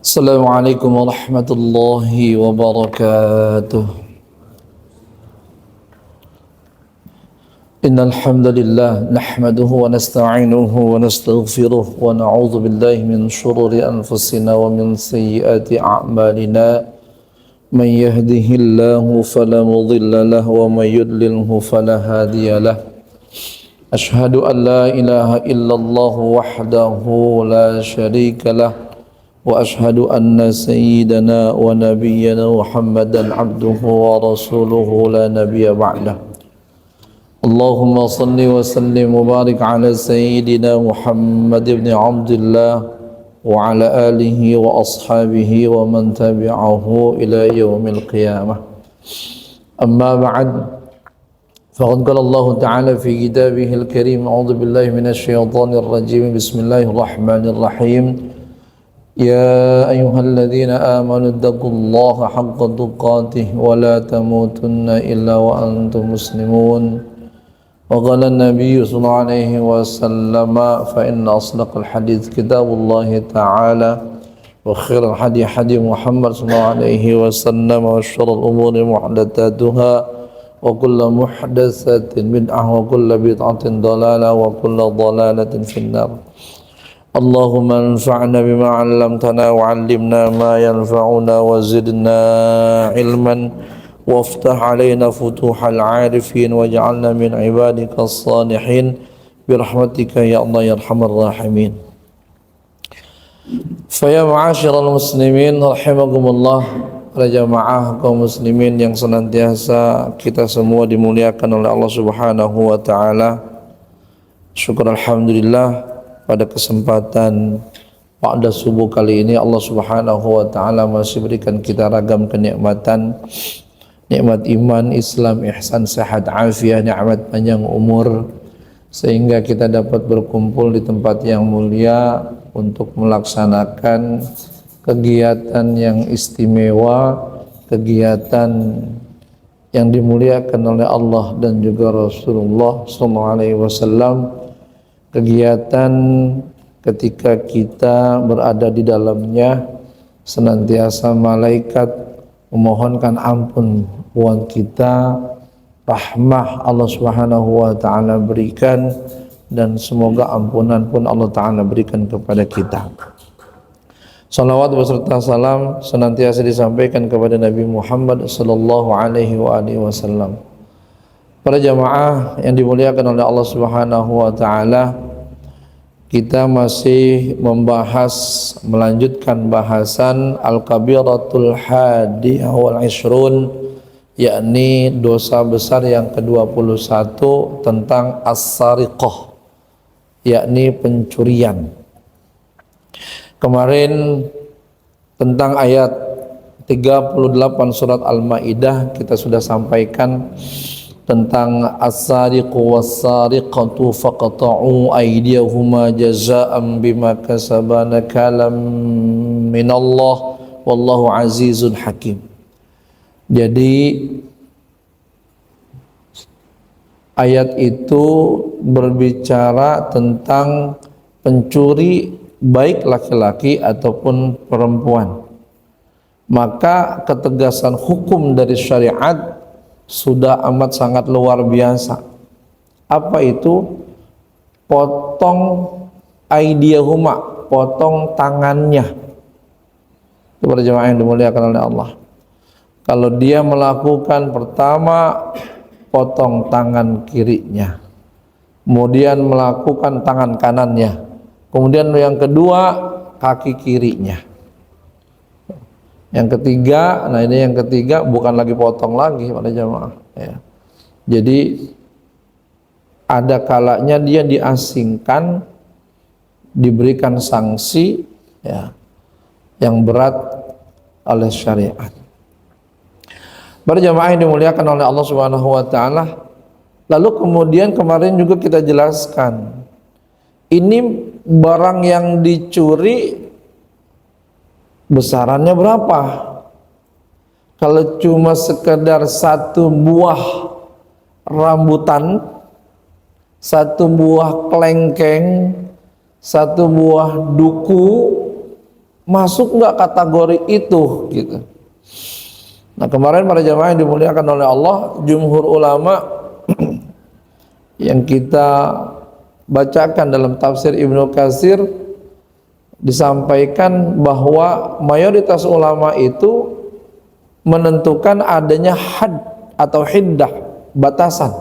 السلام عليكم ورحمة الله وبركاته. إن الحمد لله نحمده ونستعينه ونستغفره ونعوذ بالله من شرور أنفسنا ومن سيئات أعمالنا. من يهده الله فلا مضل له ومن يضلله فلا هادي له. أشهد أن لا إله إلا الله وحده لا شريك له، وأشهد أن سيدنا ونبينا محمدا عبده ورسوله لا نبي بعده. اللهم صل وسلم وبارك على سيدنا محمد بن عبد الله وعلى آله وأصحابه ومن تبعه إلى يوم القيامة. أما بعد، فقد قال الله تعالى في كتابه الكريم: أعوذ بالله من الشيطان الرجيم، بسم الله الرحمن الرحيم. يا أيها الذين آمنوا اتقوا الله حق تقاته ولا تموتن إلا وأنتم مسلمون. وقال النبي صلى الله عليه وسلم: فإن أصدق الحديث كتاب الله تعالى، وخير الحديث حديث محمد صلى الله عليه وسلم، وشر الأمور محدثاتها، وكل محدثة بدعة، وكل بدعة ضلالة، وكل ضلالة في النار. اللهم انفعنا بما علمتنا وعلمنا ما ينفعنا وزدنا علما وافتح علينا فتوح العارفين واجعلنا من عبادك الصالحين برحمتك يا الله يا أرحم الراحمين. Faya ma'asyiral muslimin rahimakumullah, para jamaah kaum muslimin yang senantiasa kita semua dimuliakan oleh Allah Subhanahu wa taala. Syukur alhamdulillah, pada kesempatan pada subuh kali ini Allah Subhanahu wa taala masih berikan kita ragam kenikmatan, nikmat iman, Islam, ihsan, sehat, afiah, nikmat panjang umur, sehingga kita dapat berkumpul di tempat yang mulia untuk melaksanakan kegiatan yang istimewa, kegiatan yang dimuliakan oleh Allah dan juga Rasulullah SAW. Kegiatan ketika kita berada di dalamnya senantiasa malaikat memohonkan ampun buat kita, rahmah Allah Subhanahu wa taala berikan, dan semoga ampunan pun Allah taala berikan kepada kita. Salawat beserta salam senantiasa disampaikan kepada Nabi Muhammad sallallahu alaihi wasallam. Para jamaah yang dimuliakan oleh Allah Subhanahu wa taala, kita masih melanjutkan bahasan Al-Kabiratul Hadiyah wal Ishrun, yakni dosa besar yang ke-21 tentang as-sariqah, yakni pencurian. Kemarin tentang ayat 38 surat Al-Maidah kita sudah sampaikan tentang as-sariqu was-sariqatu faqta'u aydiyahuma jazaa'an bima kasaba nakalam minallah wallahu azizun hakim. Jadi ayat itu berbicara tentang pencuri baik laki-laki ataupun perempuan. Maka ketegasan hukum dari syariat sudah amat sangat luar biasa. Apa itu? Potong aidiyahuma, potong tangannya. Itu para jemaah yang dimuliakan oleh Allah. Kalau dia melakukan pertama potong tangan kirinya, kemudian melakukan tangan kanannya, kemudian yang kedua kaki kirinya, yang ketiga, nah ini yang ketiga bukan lagi potong lagi pada jamaah ya. Jadi ada kalanya dia diasingkan, diberikan sanksi ya, yang berat oleh syariat. Para jamaah yang dimuliakan oleh Allah Subhanahu wa taala, lalu kemudian kemarin juga kita jelaskan, ini barang yang dicuri besarannya berapa? Kalau cuma sekedar satu buah rambutan, satu buah kelengkeng, satu buah duku, masuk nggak kategori itu gitu. Nah kemarin para jamaah yang dimuliakan oleh Allah, jumhur ulama yang kita bacakan dalam tafsir Ibnu Katsir disampaikan bahwa mayoritas ulama itu menentukan adanya had atau hiddah, batasan.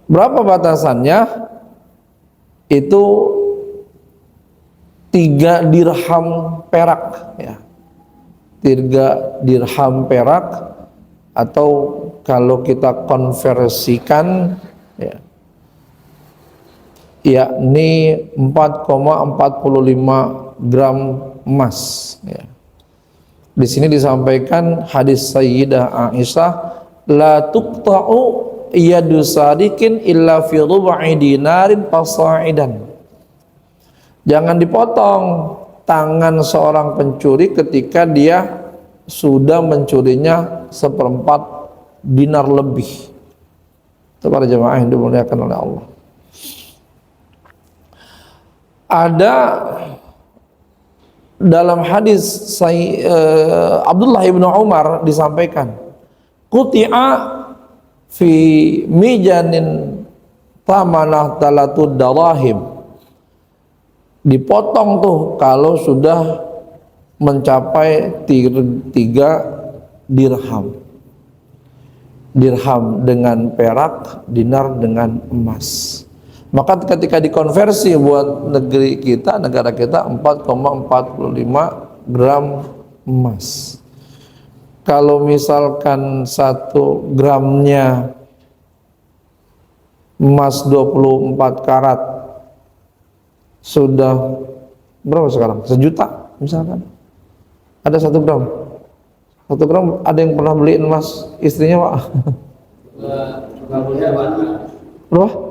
Berapa batasannya? Itu 3 dirham perak ya. 3 dirham perak, atau kalau kita konversikan ya, yakni 4,45 gram emas ya. Di sini disampaikan hadis Sayyidah Aisyah, la tuqta'u yadu sadiqin illa fi rub'i dinarin fasa'idan. Jangan dipotong tangan seorang pencuri ketika dia sudah mencurinya 1/4 dinar lebih. Itu para jemaah yang dimuliakan oleh Allah. Ada dalam hadis Abdullah ibnu Umar disampaikan, quti'a fi mijanin tamanah talatud darahim, dipotong tuh kalau sudah mencapai 3 dirham. Dirham dengan perak, dinar dengan emas. Maka ketika dikonversi buat negeri kita, negara kita 4,45 gram emas. Kalau misalkan 1 gramnya emas 24 karat, sudah berapa sekarang? 1 juta misalkan. Ada 1 gram. 1 gram, ada yang pernah beli emas istrinya, Pak? Berapa?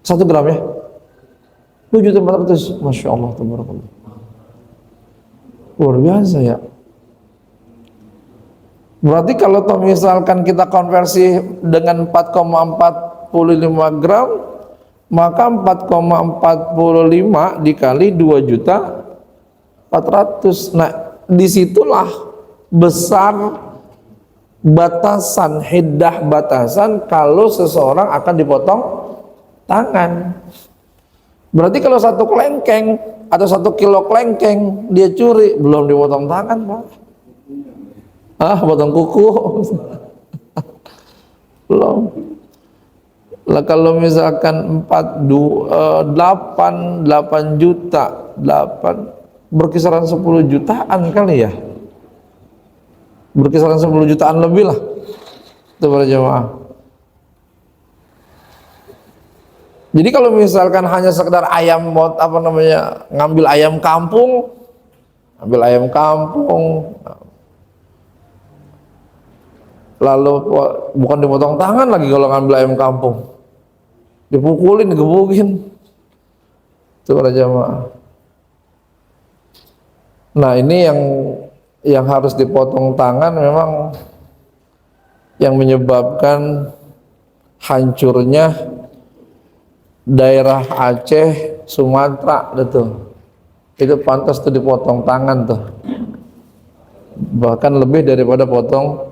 1 gram ya? 2.400.000. Masya Allah, tabarakallah. Luar biasa ya. Berarti kalau misalkan kita konversi dengan 4,45 gram, maka 4,45 dikali 2.400.000. Nah, disitulah besar batasan, hiddah batasan kalau seseorang akan dipotong tangan. Berarti kalau 1 kelengkeng atau 1 kilo kelengkeng dia curi, belum dipotong tangan, Pak. Potong kuku. Belum. Lah kalau misalkan 8 juta, berkisaran 10 jutaan kali ya. Berkisaran 10 jutaan lebih lah. Itu para jemaah. Jadi kalau misalkan hanya sekedar ngambil ayam kampung, lalu bukan dipotong tangan lagi kalau ngambil ayam kampung, dipukulin, digebukin. Itu para jamaah. Nah ini yang harus dipotong tangan, memang yang menyebabkan hancurnya daerah Aceh, Sumatera, itu pantas tuh dipotong tangan tuh, bahkan lebih daripada potong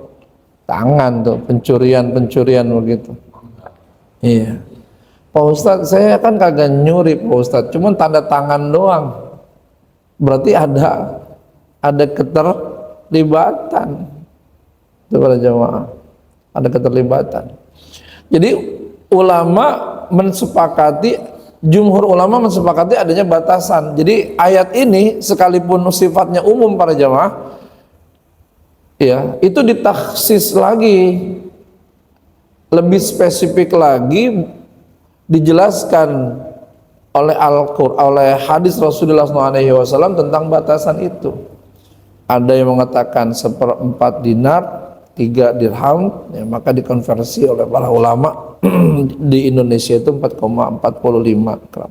tangan tuh, pencurian begitu. Iya, Pak Ustadz, saya kan kagak nyuri Pak Ustadz, cuman tanda tangan doang. Berarti ada keterlibatan. Itu para jamaah, ada keterlibatan. Jadi jumhur ulama mensepakati adanya batasan. Jadi ayat ini sekalipun sifatnya umum para jamaah, ya, itu ditaksis lagi, lebih spesifik lagi, dijelaskan oleh hadis Rasulullah SAW tentang batasan itu. Ada yang mengatakan 1/4 dinar, 3 dirham, ya, maka dikonversi oleh para ulama di Indonesia itu 4,45 gram.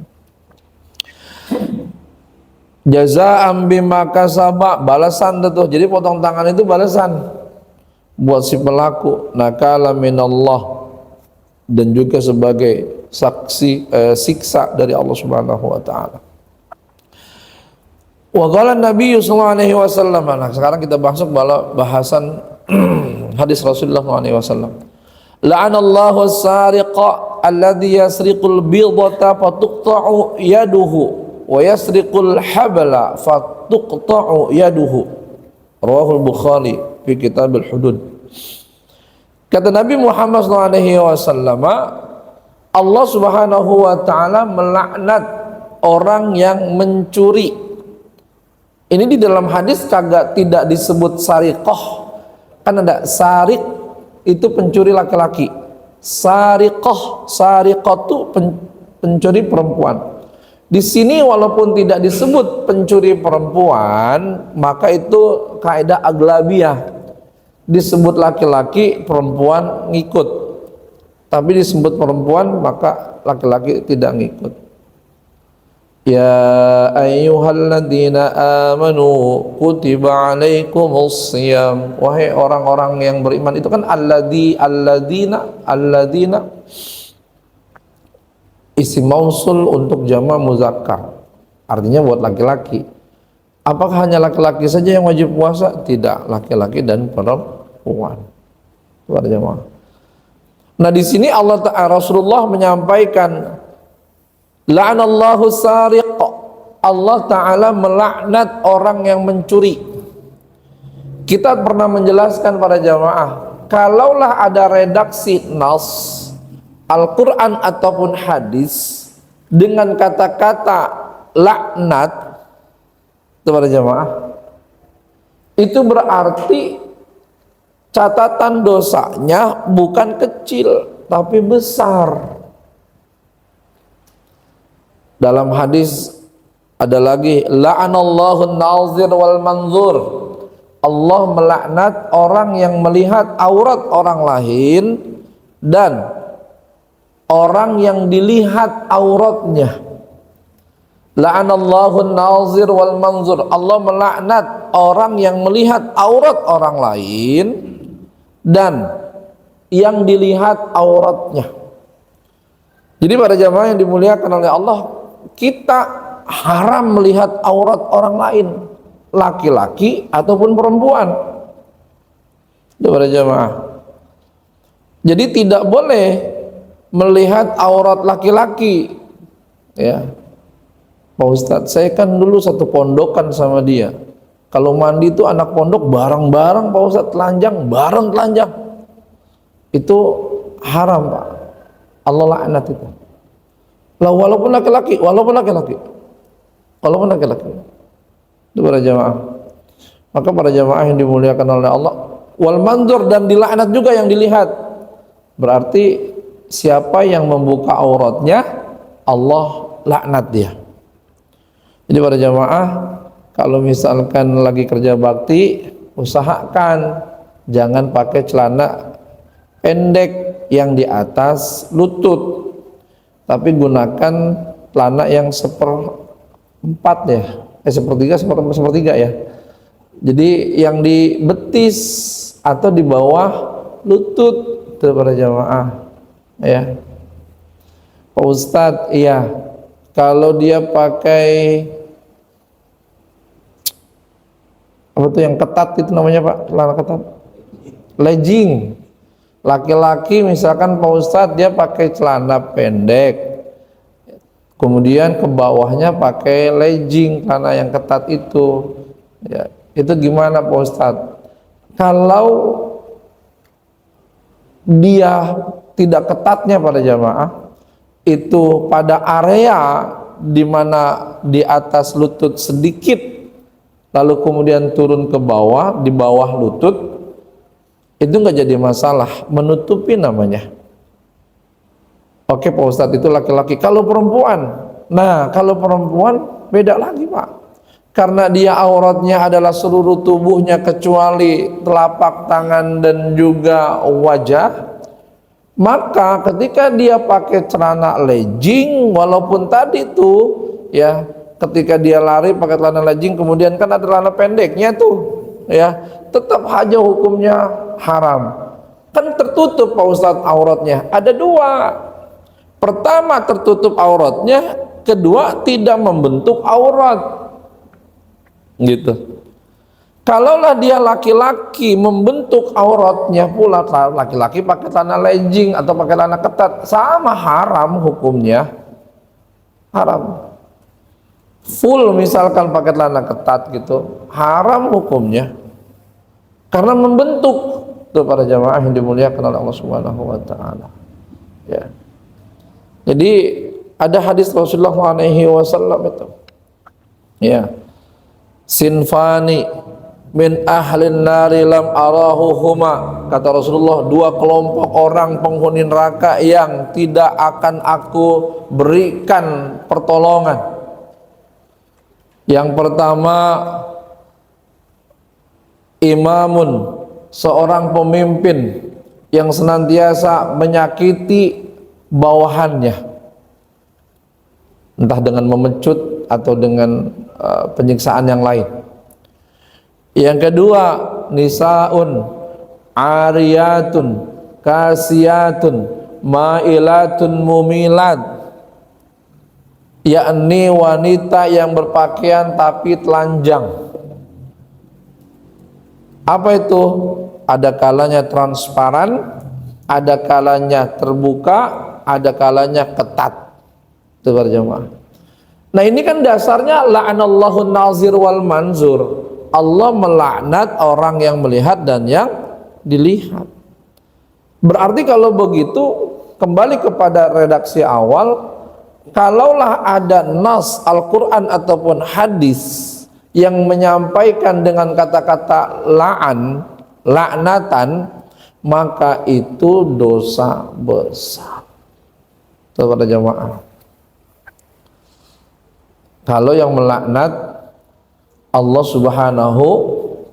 Jazaa'an bima kasaba, balasan tuh. Jadi potong tangan itu balasan buat si pelaku. Nakala minallah, dan juga sebagai siksa dari Allah Subhanahu wa taala. Wa qala Nabi sallallahu alaihi wasallam. Nah, sekarang kita masuk bahasan hadis Rasulullah sallallahu alaihi wasallam. La'anallahu as-sariqa alladhi yasriqul bidata fatuqta'u yaduhu wa yasriqul habla fatuqta'u yaduhu. Rawahul Bukhari fi Kitabul Hudud. Kata Nabi Muhammad SAW, Allah Subhanahu wa taala melaknat orang yang mencuri. Ini di dalam hadis tidak disebut sariqah. Kan ada sarik itu pencuri laki-laki. Sariqah itu pencuri perempuan. Di sini walaupun tidak disebut pencuri perempuan, maka itu kaidah aglabiyah. Disebut laki-laki, perempuan ngikut. Tapi disebut perempuan, maka laki-laki tidak ngikut. Ya ayyuhalladzina amanu kutiba alaikumus shiyam. Wahai orang-orang yang beriman, itu kan alladzina isim mausul untuk jama' muzakkar, artinya buat laki-laki. Apakah hanya laki-laki saja yang wajib puasa? Tidak, laki-laki dan perempuan. Para jamaah. Nah, di sini Rasulullah menyampaikan la'anallahu sariq. Allah taala melaknat orang yang mencuri. Kita pernah menjelaskan para jamaah, kalaulah ada redaksi nas Al-Quran ataupun hadis dengan kata-kata laknat, para jamaah, itu berarti catatan dosanya bukan kecil tapi besar. Dalam hadis ada lagi, la'anallahu an-nazir wal manzur. Allah melaknat orang yang melihat aurat orang lain dan orang yang dilihat auratnya. La'anallahu an-nazir wal manzur. Allah melaknat orang yang melihat aurat orang lain dan yang dilihat auratnya. Jadi para jamaah yang dimuliakan oleh Allah, kita haram melihat aurat orang lain, laki-laki ataupun perempuan. Itu para jamaah. Jadi tidak boleh melihat aurat laki-laki. Ya, Pak Ustadz, saya kan dulu satu pondokan sama dia. Kalau mandi itu anak pondok bareng-bareng, Pak Ustadz, telanjang bareng telanjang. Itu haram, Pak. Allah laknat itu. Lah walaupun laki-laki. Itu para jamaah. Maka para jamaah yang dimuliakan oleh Allah, wal manzur, dan dilaknat juga yang dilihat. Berarti siapa yang membuka auratnya, Allah laknat dia. Jadi para jamaah, kalau misalkan lagi kerja bakti, usahakan jangan pakai celana pendek yang di atas lutut, tapi gunakan celana yang seperempat ya, sepertiga ya. Jadi yang di betis atau di bawah lutut, itu para jamaah. Ya, Pak Ustadz, iya, kalau dia pakai apa tuh yang ketat itu namanya, Pak, celana ketat, legging. Laki-laki misalkan Pak Ustadz dia pakai celana pendek, kemudian ke bawahnya pakai legging, celana yang ketat itu, ya, itu gimana Pak Ustadz? Kalau dia tidak ketatnya pada jamaah, itu pada area di mana di atas lutut sedikit, lalu kemudian turun ke bawah, di bawah lutut, itu nggak jadi masalah, menutupi namanya. Oke Pak Ustadz, itu laki-laki. Kalau perempuan, nah kalau perempuan beda lagi Pak, karena dia auratnya adalah seluruh tubuhnya kecuali telapak tangan dan juga wajah. Maka ketika dia pakai celana legging, walaupun tadi tuh ya, ketika dia lari pakai celana legging, kemudian kan ada celana pendeknya tuh ya, tetap aja hukumnya haram. Kan tertutup Pak Ustadz auratnya. Ada dua, Pertama, tertutup auratnya, kedua, tidak membentuk aurat. Gitu. Kalaulah dia laki-laki membentuk auratnya pula, laki-laki pakai celana legging atau pakai celana ketat, sama, haram hukumnya. Haram. Full misalkan pakai celana ketat gitu, haram hukumnya. Karena membentuk. Itu para jamaah yang dimuliakan oleh Allah Subhanahu wa taala. Ya. Jadi ada hadis Rasulullah SAW itu. Ya. Sinfani min ahlin nari lam arahuhuma, kata Rasulullah, dua kelompok orang penghuni neraka yang tidak akan aku berikan pertolongan. Yang pertama, imamun, seorang pemimpin yang senantiasa menyakiti bawahannya, entah dengan memecut atau dengan penyiksaan yang lain. Yang kedua, nisaun ariyatun kasiyatun mailatun mumilat, yakni wanita yang berpakaian tapi telanjang. Apa itu? Ada kalanya transparan, ada kalanya terbuka, ada kalanya ketat. Itu berjamaah. Nah ini kan dasarnya la'anallahu nazir wal manzur. Allah melaknat orang yang melihat dan yang dilihat. Berarti kalau begitu, kembali kepada redaksi awal, kalaulah ada nas Al-Quran ataupun hadis yang menyampaikan dengan kata-kata laknatan, maka itu dosa besar. Kepada jamaah, kalau yang melaknat Allah Subhanahu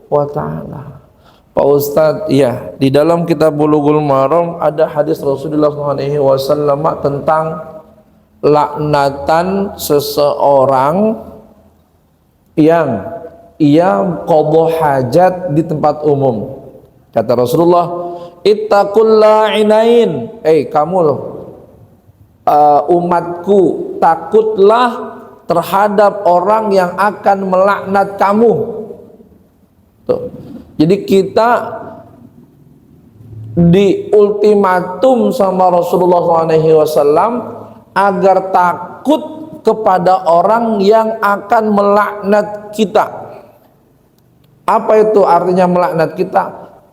wa ta'ala. Pak Ustadz, ya, di dalam kitab Bulughul Maram ada hadis Rasulullah SAW tentang laknatan seseorang yang ia qadha hajat di tempat umum. Kata Rasulullah, ittaqul la'inain, kamu umatku, takutlah terhadap orang yang akan melaknat kamu. Tuh. Jadi kita diultimatum sama Rasulullah SAW agar takut kepada orang yang akan melaknat kita. Apa itu artinya melaknat kita?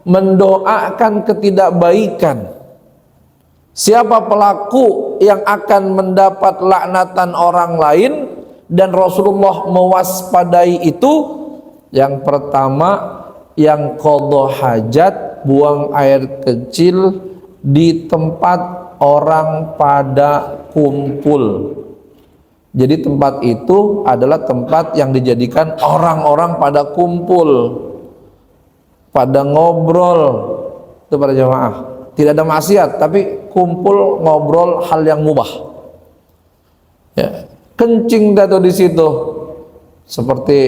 Mendoakan ketidakbaikan. Siapa pelaku yang akan mendapat laknatan orang lain dan Rasulullah mewaspadai itu? Yang pertama, yang qadha hajat, buang air kecil di tempat orang pada kumpul. Jadi tempat itu adalah tempat yang dijadikan orang-orang pada kumpul, pada ngobrol. Itu para jamaah, tidak ada maksiat, tapi kumpul ngobrol hal yang mubah. Ya, kencing datu di situ, seperti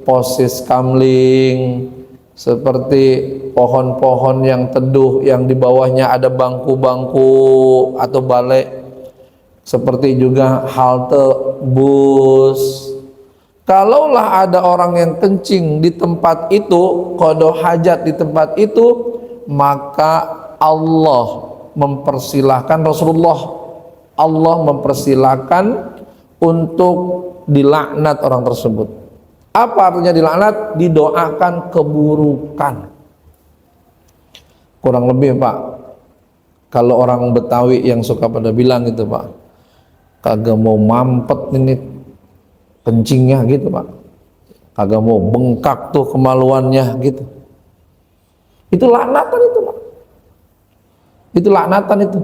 posis kamling, seperti pohon-pohon yang teduh yang di bawahnya ada bangku-bangku atau balai, seperti juga halte bus. Kalaulah ada orang yang kencing di tempat itu, qadha hajat di tempat itu, maka Allah mempersilahkan, Allah mempersilahkan untuk dilaknat orang tersebut. Apa artinya dilaknat? Didoakan keburukan. Kurang lebih, Pak, kalau orang Betawi yang suka pada bilang gitu, Pak, kagak mau mampet ini kencingnya gitu, Pak, kagak mau bengkak tuh kemaluannya gitu. Itu laknatan itu, Pak. Itu laknatan itu.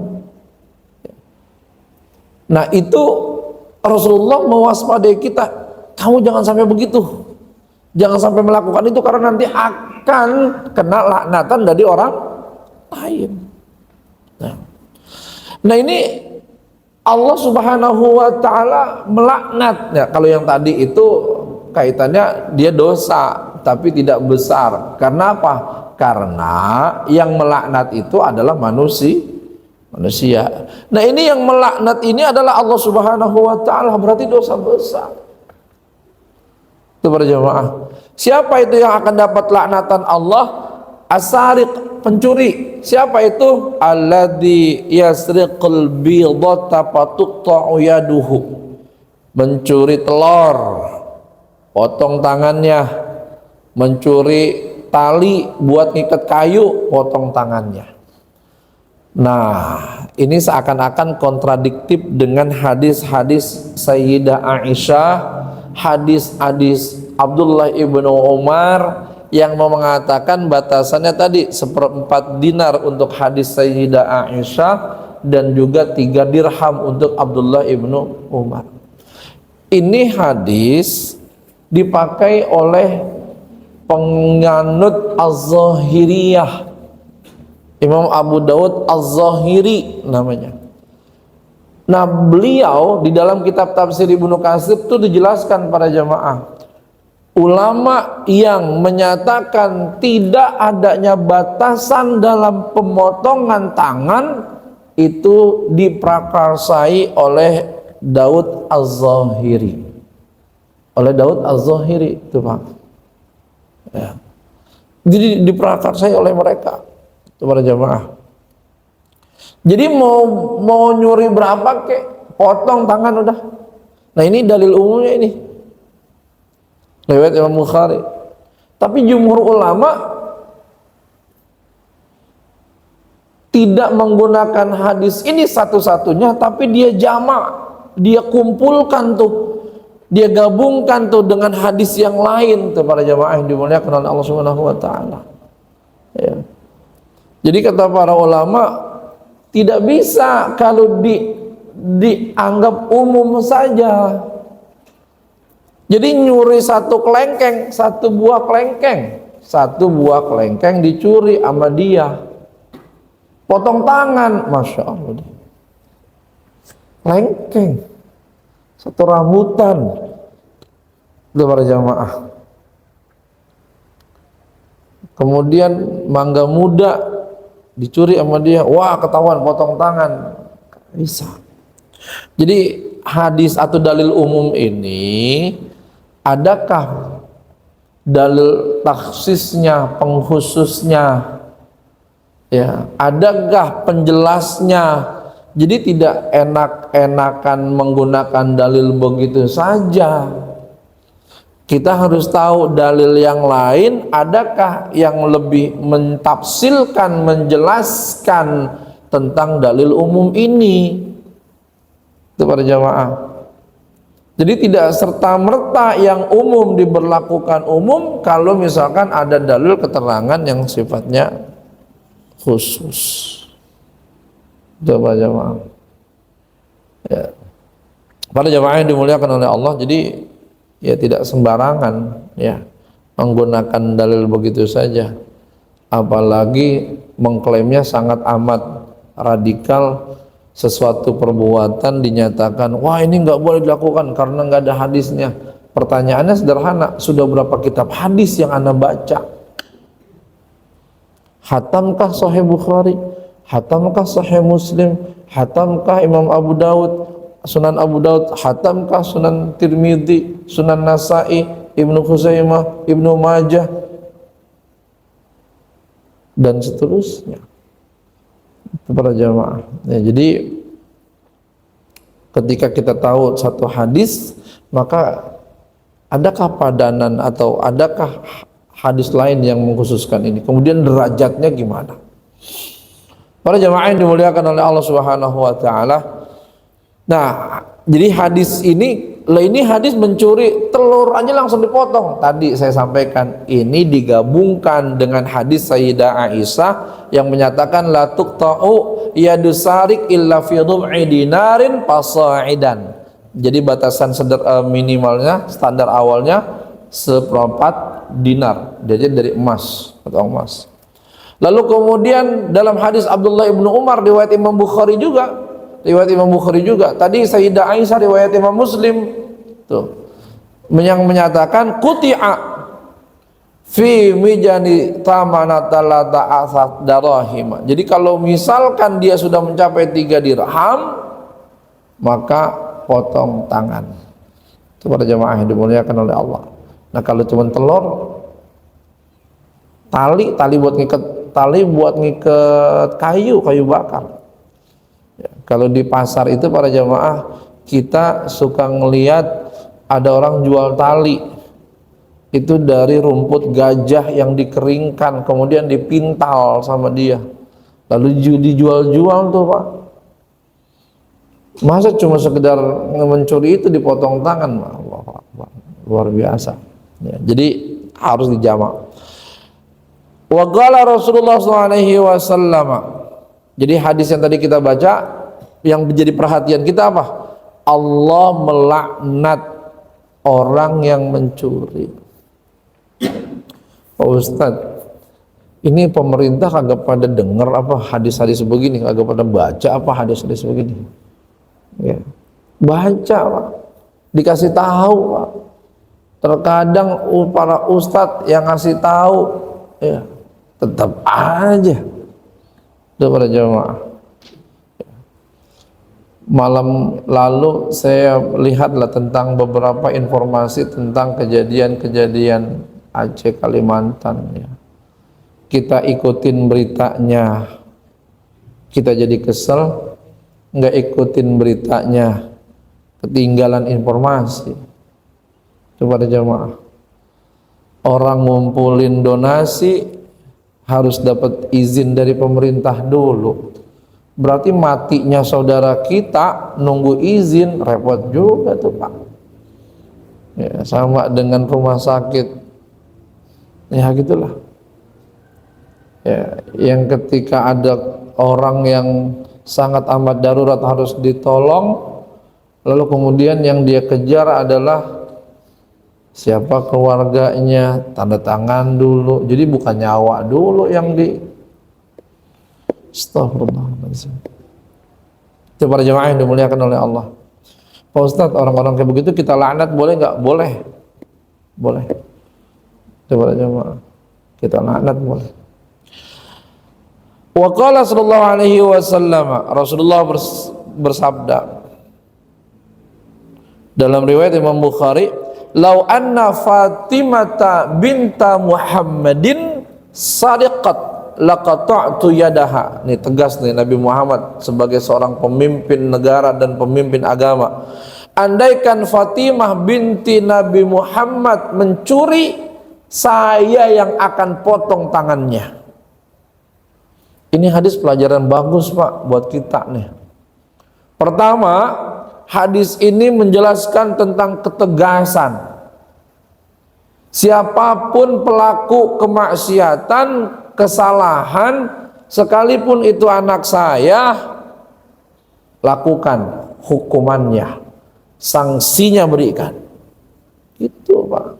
Nah itu Rasulullah mewaspadai kita, kamu jangan sampai begitu, jangan sampai melakukan itu, karena nanti akan kena laknatan dari orang lain. Nah ini Allah Subhanahu wa ta'ala melaknat. Ya, kalau yang tadi itu kaitannya dia dosa tapi tidak besar. Karena apa? Karena yang melaknat itu adalah manusia. manusia. Nah, ini yang melaknat ini adalah Allah Subhanahu wa taala, berarti dosa besar. Itu para jamaah. Siapa itu yang akan dapat laknatan Allah? As-sariq, pencuri. Siapa itu? Alladzi yasriqul bidata fatuqta'u yaduhu. Mencuri telur, potong tangannya. Mencuri tali buat ngikat kayu, potong tangannya. Nah, ini seakan-akan kontradiktif dengan hadis-hadis Sayyidah Aisyah, hadis-hadis Abdullah ibnu Umar yang mengatakan batasannya tadi 1/4 dinar untuk hadis Sayyidah Aisyah dan juga 3 dirham untuk Abdullah ibnu Umar. Ini hadis dipakai oleh penganut Az-Zahiriyah, Imam Abu Daud Az-Zahiri namanya. Nah, beliau di dalam kitab tafsir Ibnu Katsir itu dijelaskan para jamaah, ulama yang menyatakan tidak adanya batasan dalam pemotongan tangan itu diprakarsai oleh Daud Az-Zahiri. Oleh Daud Az-Zahiri itu, Pak. Ya. Jadi diprakarsai oleh mereka, itu para jamaah. Jadi mau nyuri berapa kek, potong tangan udah. Nah, ini dalil umumnya ini. Riwayat Imam Bukhari. Tapi jumhur ulama tidak menggunakan hadis ini satu-satunya, tapi dia jamak, dia kumpulkan tuh. Dia gabungkan tuh dengan hadis yang lain tuh para jamaah yang dimuliakan oleh Allah Subhanahu wa taala. Ya. Jadi kata para ulama, tidak bisa kalau dianggap umum saja. Jadi nyuri satu kelengkeng, satu buah kelengkeng dicuri sama dia. Potong tangan, masya Allah. Kelengkeng, satu rambutan. Itu para jamaah. Kemudian mangga muda dicuri sama dia, wah ketahuan potong tangan, bisa. Jadi hadis atau dalil umum ini, adakah dalil taksisnya, pengkhususnya, ya, adakah penjelasnya? Jadi tidak enak-enakan menggunakan dalil begitu saja. Kita harus tahu dalil yang lain, adakah yang lebih mentafsilkan, menjelaskan tentang dalil umum ini. Itu para jamaah. Jadi tidak serta-merta yang umum diberlakukan umum kalau misalkan ada dalil keterangan yang sifatnya khusus. Itu para jamaah. Ya. Para jamaah yang dimuliakan oleh Allah, jadi ya tidak sembarangan ya menggunakan dalil begitu saja, apalagi mengklaimnya sangat amat radikal. Sesuatu perbuatan dinyatakan wah ini nggak boleh dilakukan karena nggak ada hadisnya. Pertanyaannya sederhana, sudah berapa kitab hadis yang Anda baca? Hatamkah Sahih Bukhari? Hatamkah Sahih Muslim? Hatamkah Imam Abu Daud, Sunan Abu Daud? Hatamkah Sunan Tirmidzi, Sunan Nasai, Ibnu Khuzaimah, Ibnu Majah, dan seterusnya. Itu para jamaah. Ya, jadi ketika kita tahu satu hadis, maka adakah padanan atau adakah hadis lain yang mengkhususkan ini? Kemudian derajatnya gimana? Para jamaah yang dimuliakan oleh Allah Subhanahu wa taala. Nah, jadi hadis ini hadis mencuri telur aja langsung dipotong. Tadi saya sampaikan ini digabungkan dengan hadis Sayyidah Aisyah yang menyatakan la tuqta'u yadus sariq illa fi dhum'i dinarin fasa'idan. Jadi batasan minimalnya, standar awalnya 1/4 dinar. Jadi dari emas atau emas. Lalu kemudian dalam hadis Abdullah ibnu Umar riwayat Imam Bukhari juga. Tadi Sayyidah Aisyah riwayat Imam Muslim tuh yang menyatakan quti'a fi mijani tamanata la ta'asat darahima. Jadi kalau misalkan dia sudah mencapai 3 dirham, maka potong tangan. Itu para jamaah yang dimuliakan oleh Allah. Nah kalau cuma telur, tali buat ngikat kayu bakar. Ya, kalau di pasar itu para jamaah, kita suka ngelihat ada orang jual tali itu dari rumput gajah yang dikeringkan kemudian dipintal sama dia lalu dijual-jual tuh Pak. Masa cuma sekedar mencuri itu dipotong tangan? Allah Akbar, luar biasa ya, jadi harus dijamak. Wa qala Rasulullah SAW, jadi hadis yang tadi kita baca yang menjadi perhatian kita apa? Allah melaknat orang yang mencuri. Pak Ustadz, ini pemerintah kagak pada denger apa hadis-hadis begini, kagak pada baca apa hadis-hadis begini ya. Baca Pak, dikasih tahu Pak. Terkadang para ustadz yang ngasih tahu ya tetap aja para jamaah. Malam lalu saya lihatlah tentang beberapa informasi tentang kejadian-kejadian Aceh, Kalimantan ya. Kita ikutin beritanya, kita jadi kesel. Nggak ikutin beritanya, ketinggalan informasi. Coba ada jamaah, orang ngumpulin donasi harus dapat izin dari pemerintah dulu. Berarti matinya saudara kita nunggu izin, repot juga tuh Pak ya, sama dengan rumah sakit ya gitulah ya, yang ketika ada orang yang sangat amat darurat harus ditolong, lalu kemudian yang dia kejar adalah siapa keluarganya, tanda tangan dulu. Jadi bukan nyawa dulu yang di Astagfirullahaladzim. Itu para jemaah yang dimuliakan oleh Allah. Pak Ustadz, orang-orang kayak begitu kita laknat boleh nggak? Boleh. Boleh. Itu para jemaah, kita laknat boleh. Wa qala sallallahu alaihi wasallam, Rasulullah bersabda dalam riwayat Imam Bukhari, "Lau anna Fatimata binta Muhammadin sadiqat laqata'tu yadaha." Ini tegas nih Nabi Muhammad sebagai seorang pemimpin negara dan pemimpin agama. Andaikan Fatimah binti Nabi Muhammad mencuri, saya yang akan potong tangannya. Ini hadis pelajaran bagus Pak buat kita nih. Pertama, hadis ini menjelaskan tentang ketegasan. Siapapun pelaku kemaksiatan, kesalahan, sekalipun itu anak saya, lakukan hukumannya, sanksinya berikan. Gitu Pak.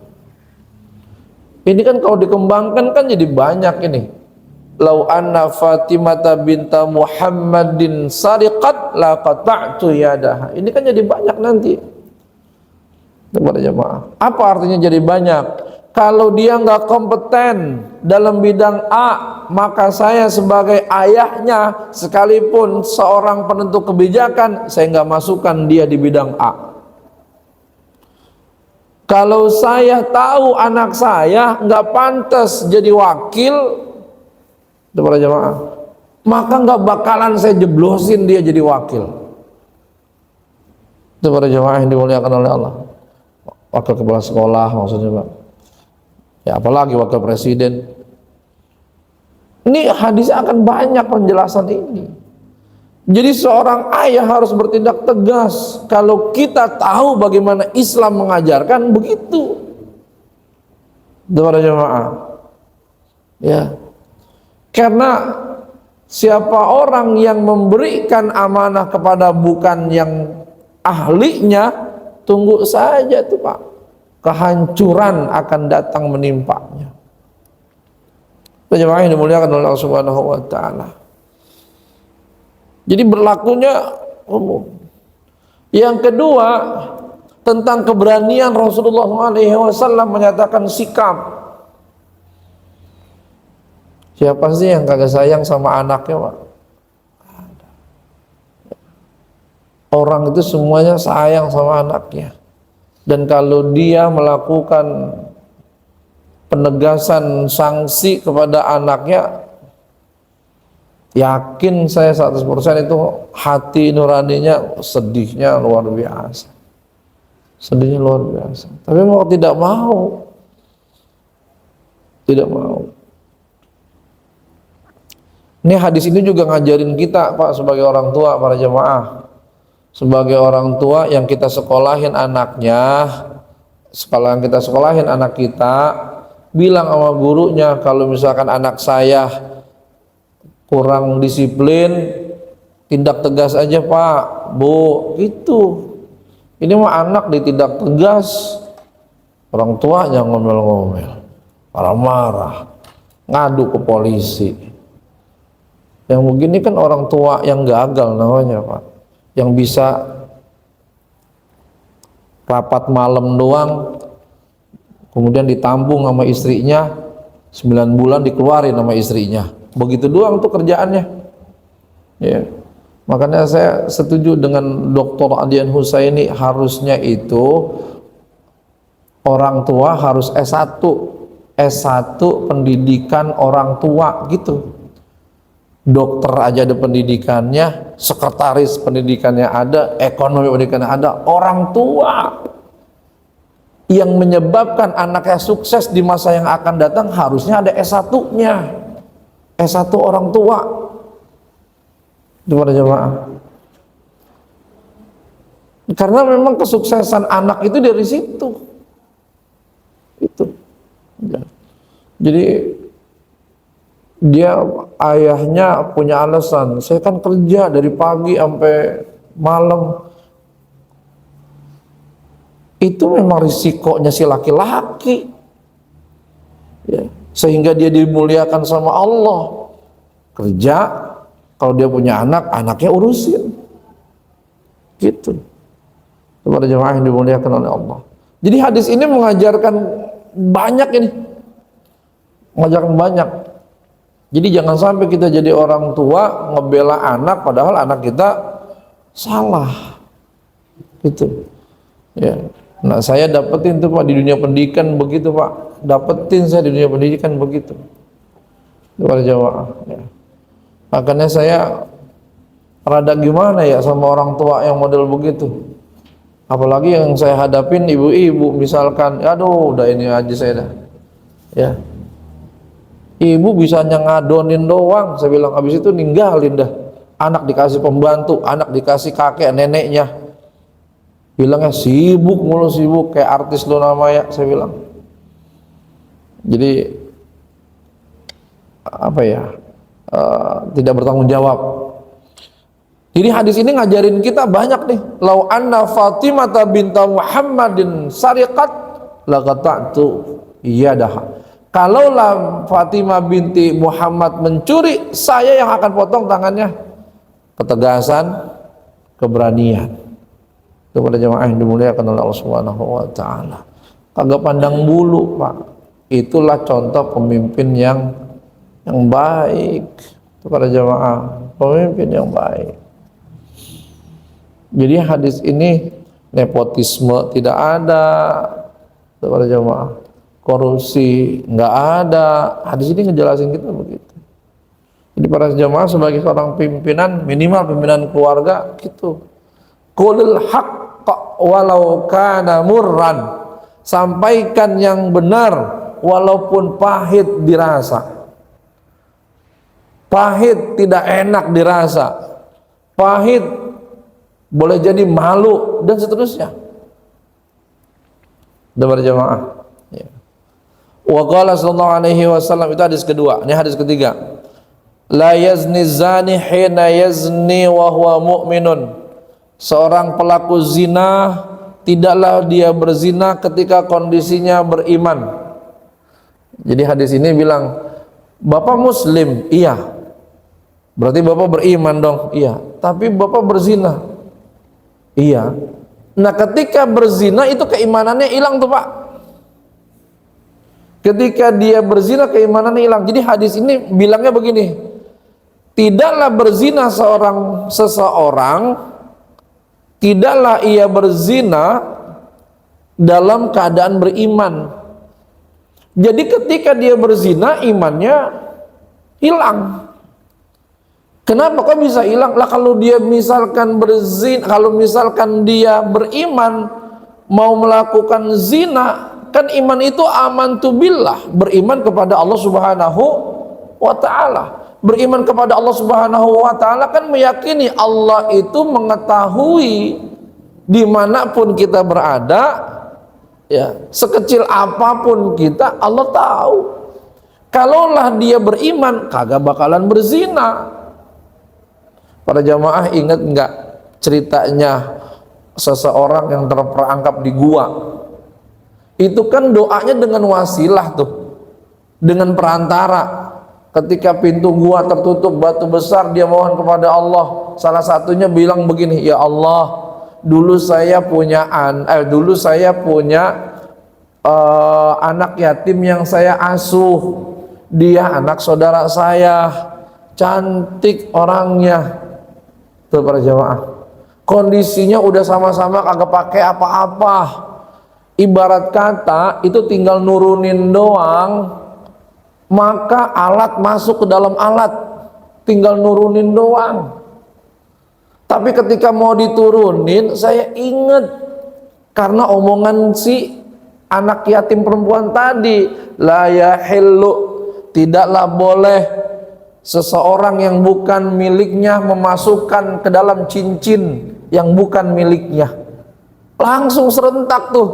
Ini kan kalau dikembangkan kan jadi banyak ini. Lau anna Fatimata binta Muhammadin sariqat laqata'tu yadaha. Ini kan jadi banyak nanti. Kepada jemaah. Apa artinya jadi banyak? Kalau dia nggak kompeten dalam bidang A, maka saya sebagai ayahnya, sekalipun seorang penentu kebijakan, saya nggak masukkan dia di bidang A. Kalau saya tahu anak saya nggak pantas jadi wakil, para jemaah, maka nggak bakalan saya jeblosin dia jadi wakil. Itu para jemaah yang dimuliakan oleh Allah. Wakil kepala sekolah maksudnya Pak. Ya apalagi wakil presiden. Ini hadis akan banyak penjelasan ini. Jadi seorang ayah harus bertindak tegas. Kalau kita tahu bagaimana Islam mengajarkan, begitu. Itu para jemaah. Ya. Karena siapa orang yang memberikan amanah kepada bukan yang ahlinya, tunggu saja tuh Pak, kehancuran akan datang menimpanya. Jemaah yang dimuliakan oleh Allah Subhanahu wa taala. Jadi berlakunya umum. Yang kedua, tentang keberanian Rasulullah SAW menyatakan sikap. Siapa sih yang kagak sayang sama anaknya, Pak? Orang itu semuanya sayang sama anaknya. Dan kalau dia melakukan penegasan sanksi kepada anaknya, yakin saya 100% itu hati nuraninya sedihnya luar biasa. Sedihnya luar biasa. Tapi mau tidak mau. Tidak mau. Ini hadis ini juga ngajarin kita, Pak, sebagai orang tua, para jemaah. Sebagai orang tua yang kita sekolahin anaknya, sekolah yang kita sekolahin anak kita, bilang sama gurunya, kalau misalkan anak saya kurang disiplin, tindak tegas aja, Pak, Bu, gitu. Ini mah anak ditindak tegas, orang tuanya ngomel-ngomel, marah-marah, ngadu ke polisi. Yang begini kan orang tua yang gagal namanya, Pak. Yang bisa rapat malam doang, kemudian ditampung sama istrinya, 9 bulan dikeluarin sama istrinya. Begitu doang tuh kerjaannya. Ya. Makanya saya setuju dengan Dr. Adian Husaini, harusnya itu orang tua harus S1 pendidikan orang tua gitu. Dokter aja ada pendidikannya, sekretaris pendidikannya ada, ekonomi pendidikannya ada. Orang tua yang menyebabkan anaknya sukses di masa yang akan datang harusnya ada S1-nya. S1 orang tua. Gimana jemaah? Karena memang kesuksesan anak itu dari situ. Itu. Jadi dia, ayahnya punya alasan, saya kan kerja dari pagi sampai malam. Itu memang risikonya si laki-laki, ya. Sehingga dia dimuliakan sama Allah. Kerja, kalau dia punya anak, anaknya urusin, gitu. Kepada jemaah yang dimuliakan oleh Allah. Jadi hadis ini mengajarkan banyak ini, mengajarkan banyak. Jadi jangan sampai kita jadi orang tua ngebela anak padahal anak kita salah, gitu. Ya. Nah, saya dapetin tuh, Pak, di dunia pendidikan begitu, Pak. Dapetin saya di dunia pendidikan begitu. Kepada jamaah. Ya. Makanya saya rada gimana ya sama orang tua yang model begitu. Apalagi yang saya hadapin ibu-ibu, misalkan, aduh, udah ini aja saya dah. Ya. Ibu bisanya ngadonin doang, saya bilang, habis itu ninggalin dah. Anak dikasih pembantu, anak dikasih kakek neneknya, bilangnya sibuk mulu, sibuk kayak artis lo namanya, saya bilang. Jadi apa ya, tidak bertanggung jawab. Jadi hadis ini ngajarin kita banyak nih. Lau anna Fatimah binta Muhammadin sariqat laqata'tu yadaha. Kalaulah Fatimah binti Muhammad mencuri, saya yang akan potong tangannya. Ketegasan, keberanian. Kepada jemaah yang dimuliakan oleh Allah Subhanahu wa taala. Kagak pandang bulu, Pak. Itulah contoh pemimpin yang baik. Kepada jemaah, pemimpin yang baik. Jadi hadis ini nepotisme tidak ada. Kepada jemaah, korupsi nggak ada. Hadis ini ngejelasin kita begitu. Jadi para jemaah sebagai seorang pimpinan, minimal pimpinan keluarga gitu. Qulil haqq walau kana murran. Sampaikan yang benar walaupun pahit dirasa. Pahit tidak enak dirasa. Pahit boleh jadi malu dan seterusnya. Para jemaah. Ya. Wa qala sallallahu alaihi wasallam, itu hadis kedua. Ini hadis ketiga. La yazni zani hina yazni wa huwa mu'minun. Seorang pelaku zina tidaklah dia berzina ketika kondisinya beriman. Jadi hadis ini bilang, Bapak muslim? Iya. Berarti Bapak beriman dong? Iya. Tapi Bapak berzina? Iya. Nah, ketika berzina itu keimanannya hilang tuh, Pak. Ketika dia berzina, keimanannya hilang. Jadi hadis ini bilangnya begini, tidaklah berzina seseorang, tidaklah ia berzina dalam keadaan beriman. Jadi ketika dia berzina, imannya hilang. Kenapa kok bisa hilang? Lah kalau dia misalkan berzina, kalau misalkan dia beriman mau melakukan zina, kan iman itu amantu billah, beriman kepada Allah Subhanahu wa taala. Beriman kepada Allah Subhanahu wa taala kan meyakini Allah itu mengetahui dimanapun kita berada, ya, sekecil apapun kita Allah tahu. Kalaulah dia beriman, kagak bakalan berzina. Para jamaah ingat nggak ceritanya seseorang yang terperangkap di gua? Itu kan doanya dengan wasilah tuh, dengan perantara. Ketika pintu gua tertutup batu besar, dia mohon kepada Allah. Salah satunya bilang begini, ya Allah, dulu saya punya anak yatim yang saya asuh. Dia anak saudara saya, cantik orangnya. Tuh para jamaah, kondisinya udah sama-sama kagak pakai apa-apa. Ibarat kata itu tinggal nurunin doang, maka alat masuk ke dalam alat, tinggal nurunin doang. Tapi ketika mau diturunin, saya ingat karena omongan si anak yatim perempuan tadi, la yahillu, tidaklah boleh seseorang yang bukan miliknya memasukkan ke dalam cincin yang bukan miliknya. Langsung serentak tuh,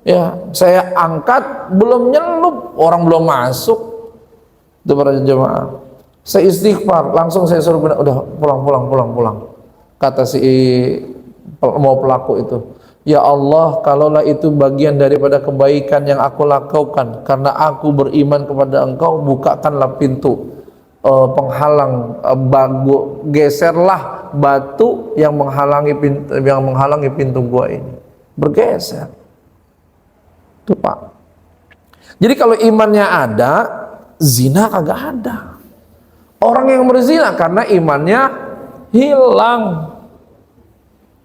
ya, saya angkat, belum nyelup, orang belum masuk. Itu para jemaah, saya istighfar, langsung saya suruh udah pulang. Kata si mau pelaku itu, ya Allah, kalaulah itu bagian daripada kebaikan yang aku lakukan karena aku beriman kepada Engkau, bukakanlah pintu penghalang, geserlah batu yang menghalangi pintu gua ini, bergeser. Tuh Pak. Jadi kalau imannya ada, zina kagak ada. Orang yang berzina karena imannya hilang.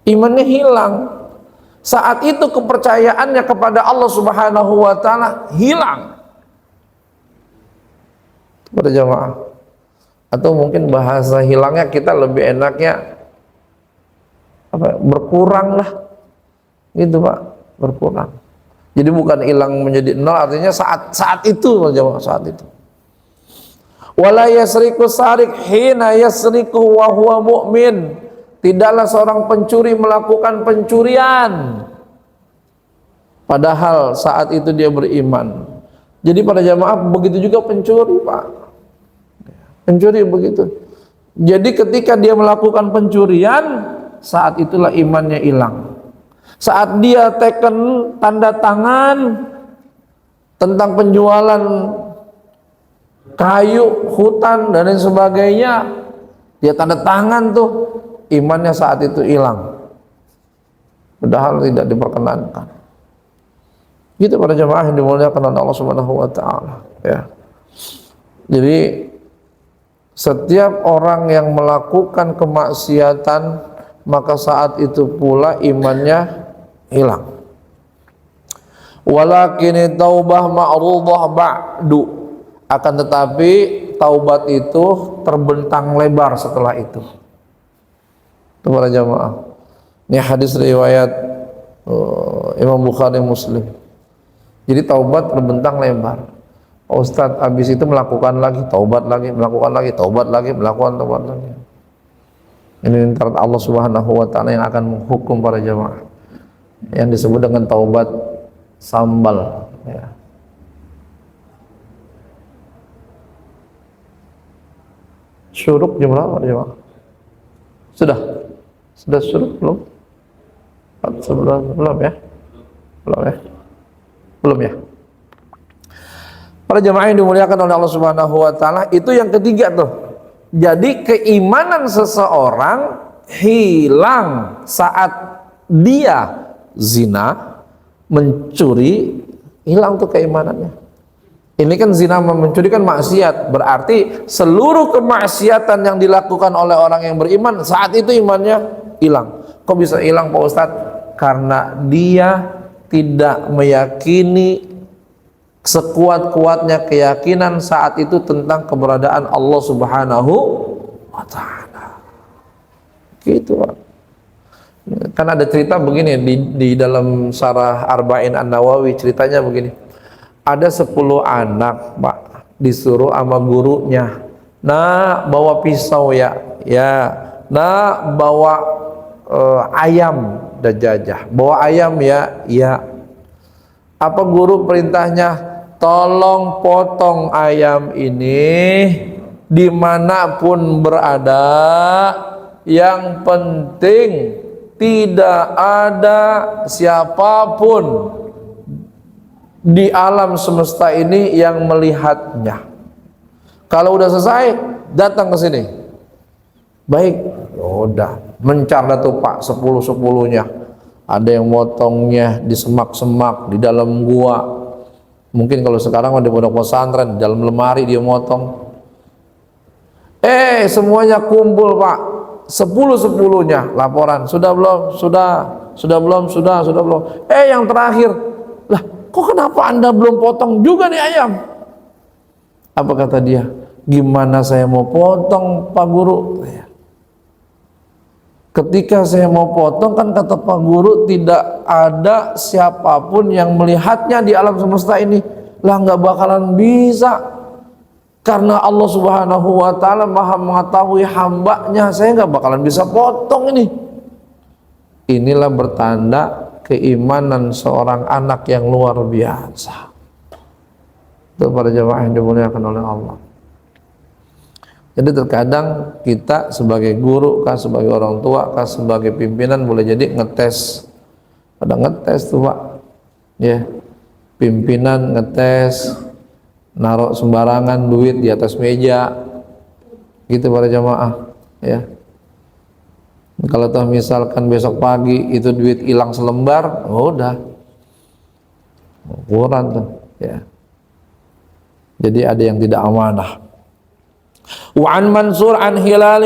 Imannya hilang. Saat itu kepercayaannya kepada Allah Subhanahu wa taala hilang. Pada jamaah. Atau mungkin bahasa hilangnya kita lebih enaknya apa? Berkurang lah. Gitu Pak, berkurang. Jadi bukan hilang menjadi nol, artinya saat itu jamaah, saat itu. Wala yasriku sarik hina yasriku wa huwa mu'min. Tidaklah seorang pencuri melakukan pencurian padahal saat itu dia beriman. Jadi pada jamaah begitu juga pencuri Pak. Pencuri begitu. Jadi ketika dia melakukan pencurian, saat itulah imannya hilang. Saat dia teken tanda tangan tentang penjualan kayu, hutan dan lain sebagainya, dia tanda tangan tuh, imannya saat itu hilang. Padahal tidak diperkenankan. Gitu para jemaah yang dimuliakan oleh Allah Subhanahu wa taala, ya. Jadi setiap orang yang melakukan kemaksiatan, maka saat itu pula imannya hilang. Walakin taubah ma'rudah ba'du, akan tetapi taubat itu terbentang lebar setelah itu. Itu para jamaah. Ini hadis riwayat Imam Bukhari Muslim. Jadi taubat terbentang lebar. Ustadz habis itu melakukan lagi, taubat lagi, melakukan lagi, taubat lagi, melakukan taubat lagi. Ini antara Allah Subhanahu wa taala yang akan menghukum para jamaah. Yang disebut dengan taubat sambal, ya. Syuruk jam berapa jemaah? Sudah syuruk belum? Belum ya? Belum ya? Para jemaah yang dimuliakan oleh Allah Subhanahu wa taala, itu yang ketiga tuh. Jadi keimanan seseorang hilang saat dia zina, mencuri, hilang tuh keimanannya. Ini kan zina mencuri kan maksiat, berarti seluruh kemaksiatan yang dilakukan oleh orang yang beriman saat itu imannya hilang. Kok bisa hilang Pak Ustadz? Karena dia tidak meyakini sekuat-kuatnya keyakinan saat itu tentang keberadaan Allah Subhanahu wa Ta'ala. Gitu Pak. Kan ada cerita begini di dalam Syarah Arba'in An-Nawawi, ceritanya begini. Ada 10 anak Pak, disuruh sama gurunya, nah bawa pisau ya, nah bawa ayam dan jajah, bawa ayam ya. Apa guru perintahnya? Tolong potong ayam ini dimanapun berada, yang penting tidak ada siapapun di alam semesta ini yang melihatnya. Kalau udah selesai, datang ke sini. Baik, udah mencar dah tuh Pak, 10-10-nya. Ada yang motongnya di semak-semak, di dalam gua. Mungkin kalau sekarang ada pondok pesantren, di dalam lemari dia motong. Semuanya kumpul Pak, 10-10-nya laporan. Sudah belum? Sudah belum? Sudah belum? Yang terakhir, lah kok kenapa Anda belum potong juga nih ayam? Apa kata dia? Gimana saya mau potong Pak Guru? Ketika saya mau potong kan kata Pak Guru tidak ada siapapun yang melihatnya di alam semesta ini. Lah nggak bakalan bisa, karena Allah Subhanahu wa Ta'ala Maha mengetahui hambanya. Saya nggak bakalan bisa potong ini. Inilah bertanda keimanan seorang anak yang luar biasa. Itu para jamaah yang dimuliakan oleh Allah. Jadi terkadang kita sebagai guru kah, sebagai orang tua kah, sebagai pimpinan boleh jadi ngetes. Ada ngetes tuh Pak, ya. Pimpinan ngetes, naruh sembarangan duit di atas meja, gitu para jamaah, ya. Kalau toh misalkan besok pagi itu duit hilang selembar, udah kurang tuh, ya. Jadi ada yang tidak amanah. Wa an Mansur an Hilal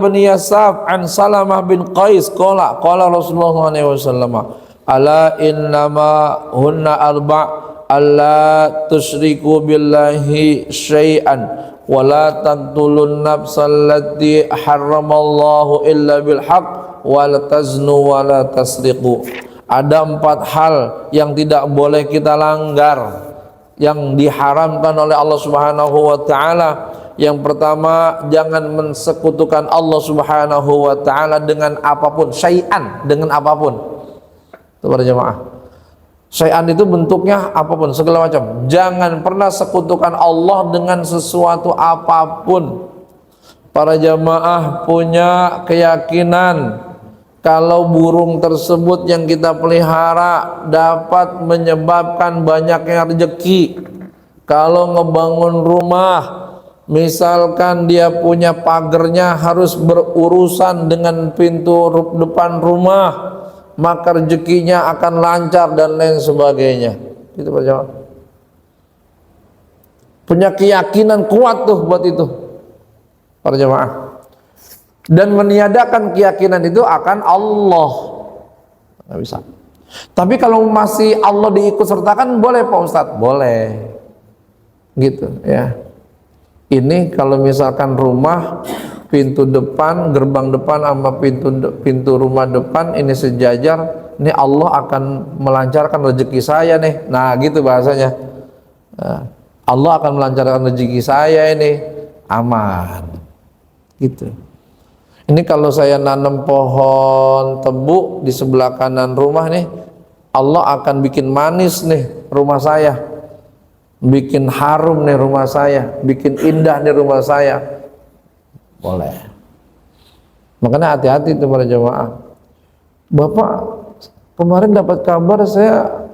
bin Yasaf an Salamah bin Qais qala Rasulullah SAW, ala innama hunna alla tusyriku billahi syai'an wa la taqtulun nafsal lati harramallahu illa bil haqq wa la taznu wa la tasriqu. Ada 4 hal yang tidak boleh kita langgar, yang diharamkan oleh Allah Subhanahu wa Ta'ala. Yang pertama, jangan mensekutukan Allah Subhanahu wa Ta'ala dengan apapun, syai'an, dengan apapun. Itu para jemaah, syai'an itu bentuknya apapun, segala macam. Jangan pernah sekutukan Allah dengan sesuatu apapun. Para jemaah punya keyakinan kalau burung tersebut yang kita pelihara dapat menyebabkan banyaknya rezeki. Kalau ngebangun rumah, misalkan dia punya pagernya harus berurusan dengan pintu depan rumah, maka rezekinya akan lancar dan lain sebagainya. Itu Pak Jamaah. Punya keyakinan kuat tuh buat itu para jamaah. Dan meniadakan keyakinan itu akan Allah nggak bisa. Tapi kalau masih Allah diikut sertakan boleh Pak Ustadz, boleh gitu ya. Ini kalau misalkan rumah, pintu depan, gerbang depan sama pintu rumah depan ini sejajar, ini Allah akan melancarkan rezeki saya nih. Nah gitu bahasanya. Nah, Allah akan melancarkan rezeki saya ini, aman gitu. Ini kalau saya nanam pohon tebu di sebelah kanan rumah nih, Allah akan bikin manis nih rumah saya, bikin harum nih rumah saya, bikin indah nih rumah saya. Boleh. Makanya hati-hati tuh para jemaah. Bapak kemarin dapat kabar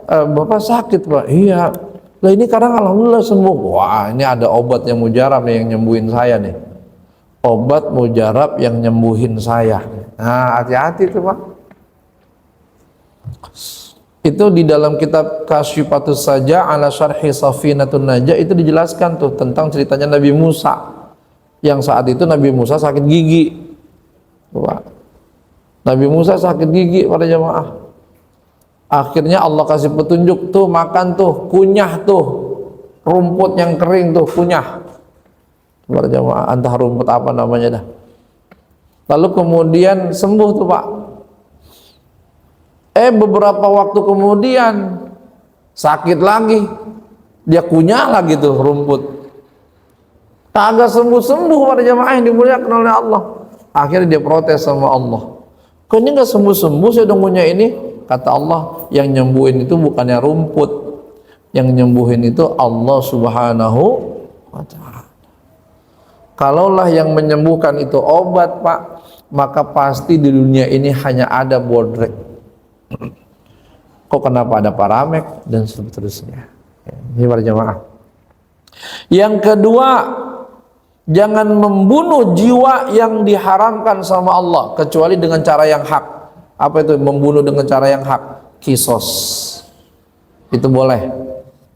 Bapak sakit Pak. Iya. Lah ini sekarang alhamdulillah sembuh. Wah ini ada obat yang mujarab nih yang nyembuhin saya nih. Obat mujarab yang nyembuhin saya. Nah hati-hati tuh Pak. Itu di dalam kitab Kasyifatus Saja ala Syarhi Safinatun Najah itu dijelaskan tuh tentang ceritanya Nabi Musa, yang saat itu Nabi Musa sakit gigi. Wah. Nabi Musa sakit gigi pada jamaah. Akhirnya Allah kasih petunjuk tuh, makan tuh, kunyah tuh rumput yang kering tuh, kunyah pada jamaah, entah rumput apa namanya dah. Lalu kemudian sembuh tuh Pak. Beberapa waktu kemudian sakit lagi, dia kunyah lagi tuh rumput, kagak sembuh-sembuh pada jamaah yang dimuliakan oleh Allah. Akhirnya dia protes sama Allah, kok ini nggak sembuh-sembuh, saya udah ngunyah ini. Kata Allah, yang nyembuhin itu bukannya rumput, yang nyembuhin itu Allah Subhanahu wa ta'ala. Kalaulah yang menyembuhkan itu obat Pak, maka pasti di dunia ini hanya ada bodrek. Kok kenapa ada Paramek dan seterusnya. Ini para jamaah. Yang kedua, jangan membunuh jiwa yang diharamkan sama Allah kecuali dengan cara yang hak. Apa itu membunuh dengan cara yang hak? Kisos. Itu boleh.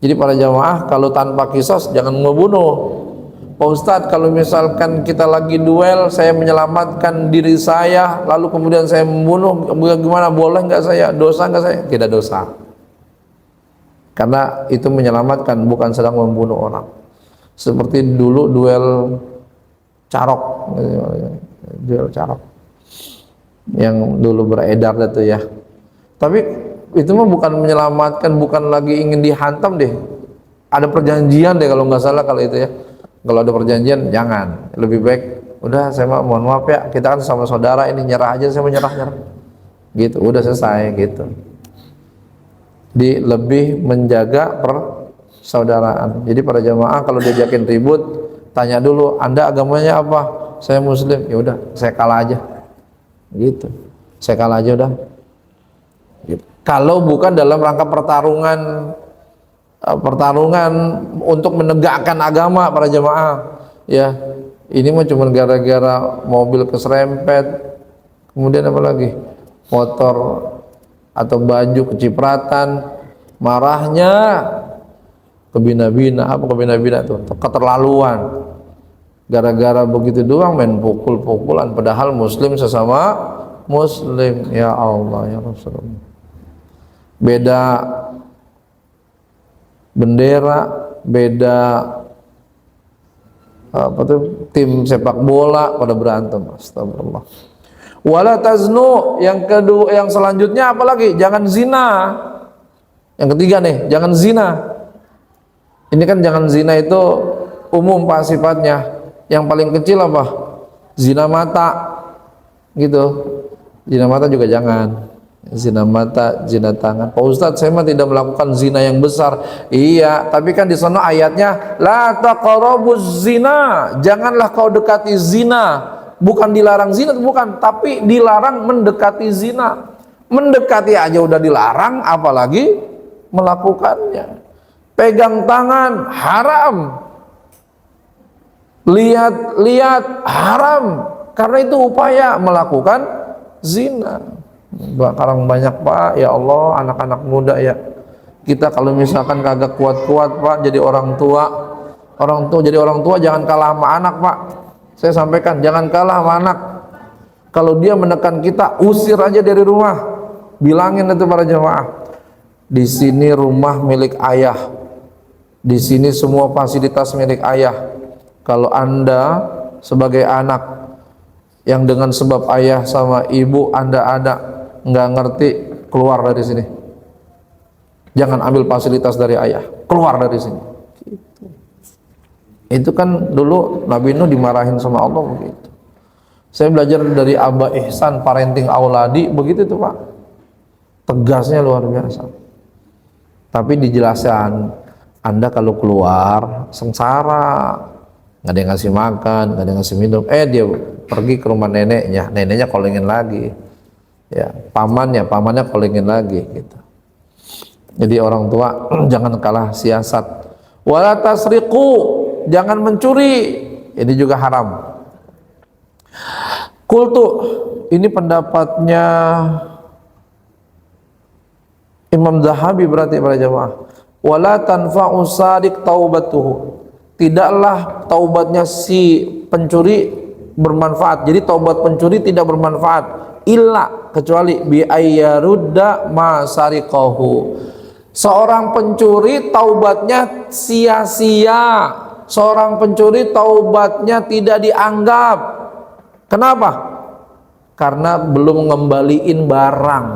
Jadi para jamaah, kalau tanpa kisos jangan membunuh. Pak Ustadz, kalau misalkan kita lagi duel, saya menyelamatkan diri saya, lalu kemudian saya membunuh, gimana, boleh nggak saya? Dosa nggak saya? Tidak dosa, karena itu menyelamatkan, bukan sedang membunuh orang. Seperti dulu duel carok, yang dulu beredar itu ya. Tapi itu mah bukan menyelamatkan, bukan lagi ingin dihantam deh. Ada perjanjian deh kalau nggak salah kalau itu ya. Kalau ada perjanjian jangan, lebih baik udah saya mohon maaf ya, kita kan sama saudara ini, nyerah aja, saya mau nyerah gitu, udah selesai gitu. Lebih menjaga persaudaraan. Jadi para jamaah kalau diajakin ribut, tanya dulu, Anda agamanya apa? Saya Muslim. Ya udah, saya kalah aja gitu, saya kalah aja udah gitu. Kalau bukan dalam rangka pertarungan untuk menegakkan agama para jamaah ya, ini mah cuma gara-gara mobil keserempet, kemudian apa lagi, motor atau baju kecipratan, marahnya kebina-bina. Apa kebina-bina tuh? Keterlaluan. Gara-gara begitu doang main pukul-pukulan, padahal muslim sesama muslim. Ya Allah ya Rasulullah, beda bendera, beda apa tuh, tim sepak bola pada berantem. Astagfirullah. Wala taznu, yang kedua, yang selanjutnya apa lagi? Jangan zina. Yang ketiga nih, jangan zina. Ini kan jangan zina itu umum Pak sifatnya. Yang paling kecil apa? Zina mata gitu. Zina mata juga jangan. Zina mata, zina tangan. Pak Ustadz, saya mah tidak melakukan zina yang besar. Iya, tapi kan di sana ayatnya la taqrabuz zina, janganlah kau dekati zina. Bukan dilarang zina, bukan, tapi dilarang mendekati zina. Mendekati aja udah dilarang, apalagi melakukannya. Pegang tangan haram, lihat haram, karena itu upaya melakukan zina. Sekarang banyak Pak, ya Allah, anak-anak muda ya, kita kalau misalkan kagak kuat-kuat Pak jadi orang tua jadi orang tua jangan kalah sama anak Pak. Saya sampaikan, jangan kalah sama anak. Kalau dia menekan kita, usir aja dari rumah. Bilangin itu para jemaah, di sini rumah milik ayah, di sini semua fasilitas milik ayah. Kalau Anda sebagai anak yang dengan sebab ayah sama ibu Anda ada nggak ngerti, keluar dari sini. Jangan ambil fasilitas dari ayah, keluar dari sini. Gitu. Itu kan dulu Nabi Nuh dimarahin sama Allah begitu. Saya belajar dari Aba Ihsan Parenting Auladi begitu tuh Pak. Tegasnya luar biasa. Tapi dijelaskan, Anda kalau keluar sengsara, nggak ada yang ngasih makan, nggak ada yang ngasih minum. Dia pergi ke rumah neneknya calling-in lagi. Ya, pamannya calling-in lagi gitu. Jadi orang tua jangan kalah siasat. Wala tasriqu, jangan mencuri. Ini juga haram. Kultu, ini pendapatnya Imam Zahabi berarti para jamaah. Wala tanfa'u sadiq taubatuhu. Tidaklah taubatnya si pencuri bermanfaat. Jadi taubat pencuri tidak bermanfaat illa kecuali bi ayyarudda ma sariqahu. Seorang pencuri taubatnya sia-sia. Seorang pencuri taubatnya tidak dianggap. Kenapa? Karena belum ngembaliin barang.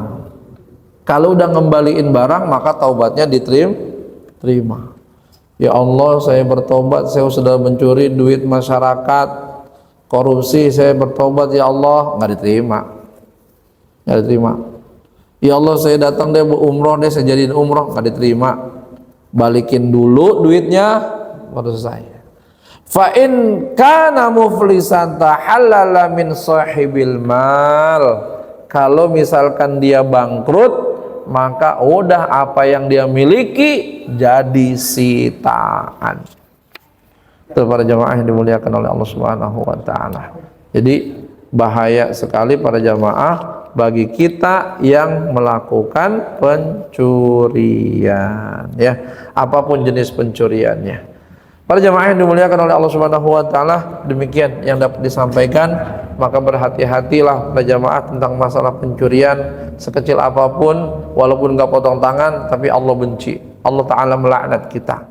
Kalau udah ngembaliin barang maka taubatnya diterima. Ya Allah, saya bertobat, saya sudah mencuri duit masyarakat, korupsi, saya bertobat ya Allah, nggak diterima. Nggak diterima. Ya Allah, saya datang deh umroh deh, saya jadiin umroh, nggak diterima. Balikin dulu duitnya, baru selesai. Fa in kana muflisan tahallala min sahibil mal. Kalau misalkan dia bangkrut, maka udah apa yang dia miliki jadi sitaan. Itu para jamaah yang dimuliakan oleh Allah Subhanahu wa taala. Jadi bahaya sekali para jamaah bagi kita yang melakukan pencurian, ya, apapun jenis pencuriannya. Para jamaah yang dimuliakan oleh Allah Subhanahu wa taala, demikian yang dapat disampaikan. Maka berhati-hatilah para jamaah tentang masalah pencurian, sekecil apapun, walaupun enggak potong tangan, tapi Allah benci. Allah taala melaknat kita.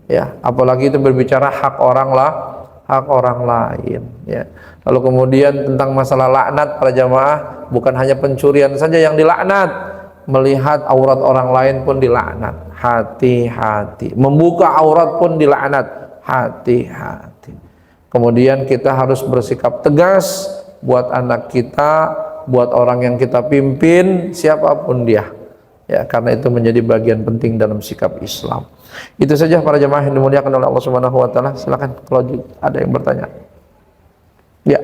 Ya, apalagi itu berbicara hak orang lain, ya. Lalu kemudian tentang masalah laknat para jamaah, bukan hanya pencurian saja yang dilaknat, melihat aurat orang lain pun dilaknat. Hati-hati. Membuka aurat pun dilaknat. Hati-hati. Kemudian kita harus bersikap tegas buat anak kita, buat orang yang kita pimpin, siapapun dia, ya, karena itu menjadi bagian penting dalam sikap Islam. Itu saja para jemaah yang dimuliakan oleh Allah Subhanahu wa taala. Silakan kalau ada yang bertanya. Ya.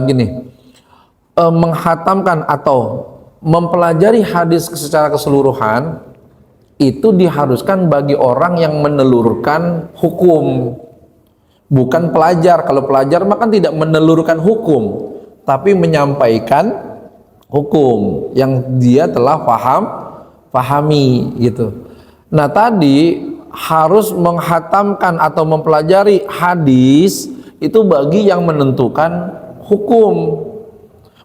Gini, menghatamkan atau mempelajari hadis secara keseluruhan itu diharuskan bagi orang yang menelurkan hukum, bukan pelajar. Kalau pelajar maka tidak menelurkan hukum, tapi menyampaikan hukum yang dia telah pahami gitu. Nah, tadi harus menghatamkan atau mempelajari hadis itu bagi yang menentukan hukum.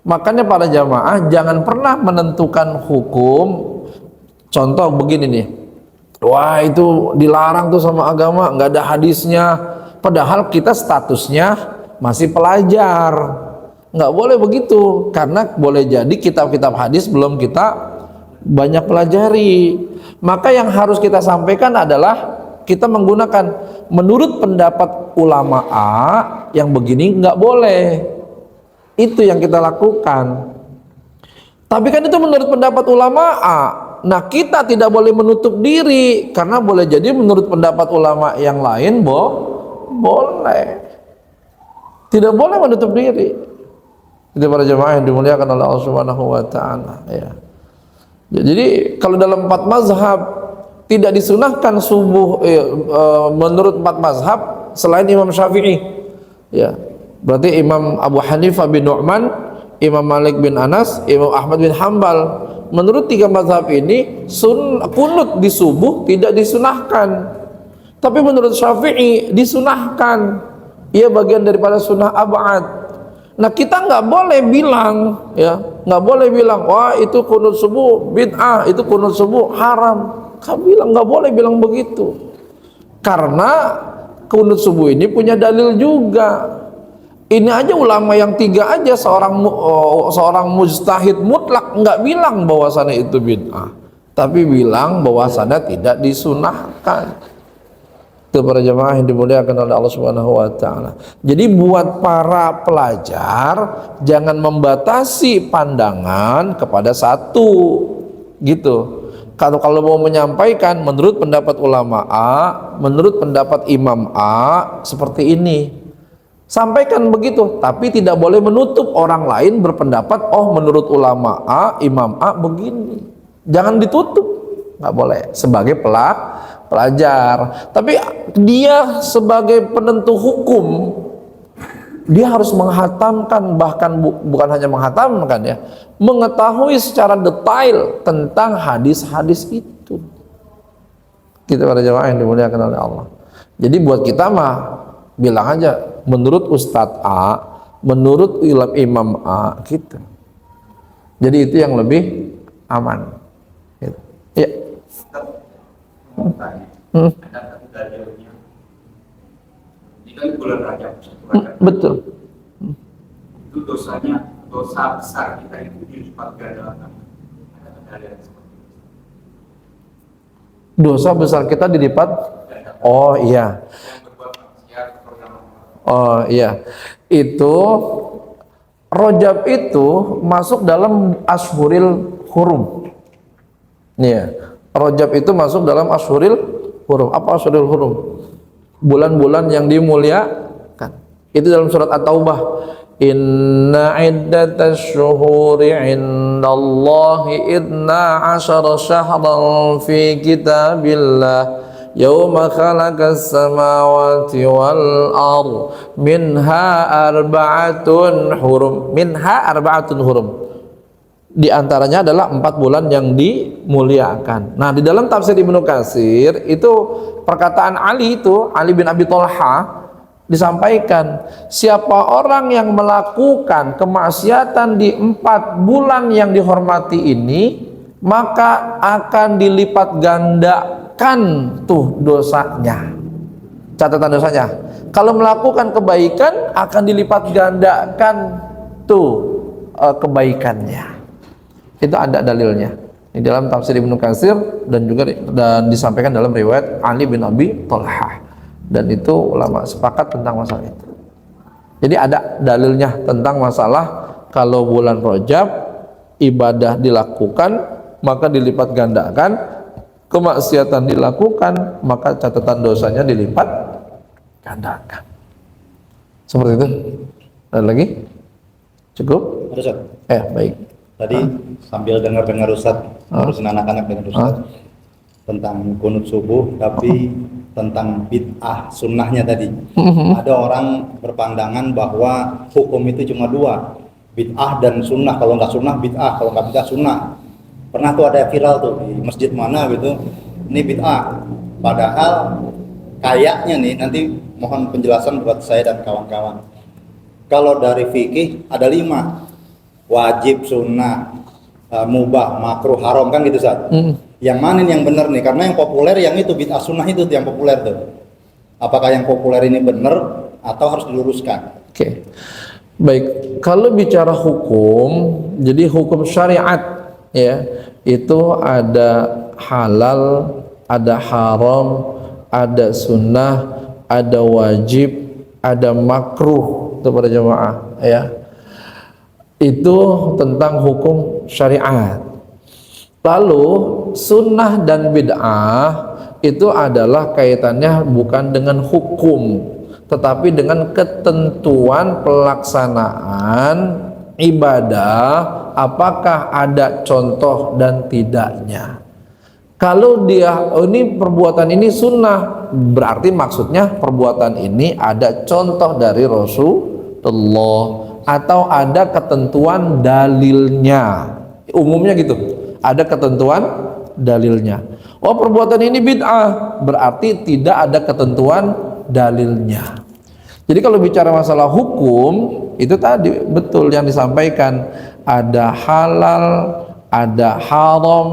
Makanya para jamaah jangan pernah menentukan hukum. Contoh begini nih, wah itu dilarang tuh sama agama, nggak ada hadisnya, padahal kita statusnya masih pelajar. Nggak boleh begitu, karena boleh jadi kitab-kitab hadis belum kita banyak pelajari. Maka yang harus kita sampaikan adalah kita menggunakan menurut pendapat ulama A yang begini nggak boleh. Itu yang kita lakukan. Tapi kan itu menurut pendapat ulama A. Nah, kita tidak boleh menutup diri, karena boleh jadi menurut pendapat ulama yang lain boleh. Tidak boleh menutup diri. Itu para jemaah yang dimuliakan oleh Allah Subhanahu wa taala, ya. Jadi kalau dalam 4 mazhab tidak disunahkan subuh menurut 4 mazhab selain Imam Syafi'i, ya. Berarti Imam Abu Hanifah bin Nu'man, Imam Malik bin Anas, Imam Ahmad bin Hambal. Menurut 3 mazhab ini kunut di subuh tidak disunahkan. Tapi menurut Syafi'i disunahkan. Ia bagian daripada sunnah ab'ad. Nah, kita nggak boleh bilang, ya, nggak boleh bilang, wah itu kunut subuh bid'ah, itu kunut subuh haram. Nggak boleh bilang begitu. Karena kunut subuh ini punya dalil juga. Ini aja ulama yang 3 aja seorang mujtahid mutlak nggak bilang bahwasannya itu bid'ah, tapi bilang bahwasannya tidak disunahkan. Itu para jemaah yang dimuliakan oleh Allah Subhanahu wa taala. Jadi buat para pelajar jangan membatasi pandangan kepada satu, gitu. Kalau mau menyampaikan menurut pendapat ulama A, menurut pendapat Imam A seperti ini, sampaikan begitu, tapi tidak boleh menutup orang lain berpendapat oh menurut ulama A, Imam A begini. Jangan ditutup, nggak boleh sebagai pelajar. Tapi dia sebagai penentu hukum, dia harus menghatamkan, bahkan bukan hanya menghatamkan ya, mengetahui secara detail tentang hadis-hadis itu. Kita para jamaah yang dimuliakan oleh Allah. Jadi buat kita mah bilang aja menurut Ustadz A, menurut Imam A gitu. Jadi itu yang lebih aman. Gitu. Ya. Ada dalilnya. Ini kan bulan Rajab. Betul. Itu dosa besar kita itu dilipat gandakan. Ada dalil seperti itu. Dosa besar kita dilipat. Oh iya. Yang berbuat maksiat pertama. Oh iya. Itu Rajab itu masuk dalam Ashhuril Hurum. Iya. Rajab itu masuk dalam Ashhuril Hurum. Apa Ashhuril Hurum? Bulan-bulan yang dimuliakan. Itu dalam surat At-Taubah. Inna iddatash syuhuri indallahi idna asyara syahran fi kitabillah yawma khalaqas samawati wal ard minha arba'atun hurum. Di antaranya adalah 4 bulan yang dimuliakan. Nah, di dalam tafsir Ibnu Katsir itu perkataan Ali bin Abi Thalhah disampaikan, siapa orang yang melakukan kemaksiatan di 4 bulan yang dihormati ini, maka akan dilipat gandakan tuh dosanya, catatan dosanya. Kalau melakukan kebaikan akan dilipat gandakan tuh kebaikannya. Itu ada dalilnya di dalam tafsir Ibnu Katsir dan disampaikan dalam riwayat Ali bin Abi Thalhah. Dan itu ulama sepakat tentang masalah itu. Jadi ada dalilnya tentang masalah kalau bulan Rajab ibadah dilakukan maka dilipat gandakan, kemaksiatan dilakukan maka catatan dosanya dilipat gandakan. Seperti itu. Ada lagi? Cukup? Ustaz. Baik. Tadi sambil dengar Ustaz, ngurusin anak-anak dengan Ustaz tentang kunut subuh, tapi tentang bid'ah sunnahnya tadi. Ada orang berpandangan bahwa hukum itu cuma 2, bid'ah dan sunnah. Kalau nggak sunnah bid'ah, kalau nggak bid'ah sunnah. Pernah tuh ada viral tuh di masjid mana gitu, ini bid'ah. Padahal kayaknya nih, nanti mohon penjelasan buat saya dan kawan-kawan. Kalau dari fikih ada 5, wajib, sunnah, mubah, makruh, haram, kan gitu Ustaz. Yang mana yang benar nih? Karena yang populer yang itu bid'ah sunnah itu yang populer tuh. Apakah yang populer ini benar atau harus diluruskan? Oke. Baik, kalau bicara hukum, jadi hukum syariat ya, itu ada halal, ada haram, ada sunnah, ada wajib, ada makruh. Itu para jemaah ya. Itu tentang hukum syariat. Lalu sunnah dan bid'ah itu adalah kaitannya bukan dengan hukum, tetapi dengan ketentuan pelaksanaan ibadah, apakah ada contoh dan tidaknya. Kalau ini perbuatan ini sunnah, berarti maksudnya perbuatan ini ada contoh dari Rasulullah atau ada ketentuan dalilnya. Umumnya gitu. Ada ketentuan dalilnya. Oh, perbuatan ini bid'ah, berarti tidak ada ketentuan dalilnya. Jadi kalau bicara masalah hukum, itu tadi betul yang disampaikan, ada halal, ada haram,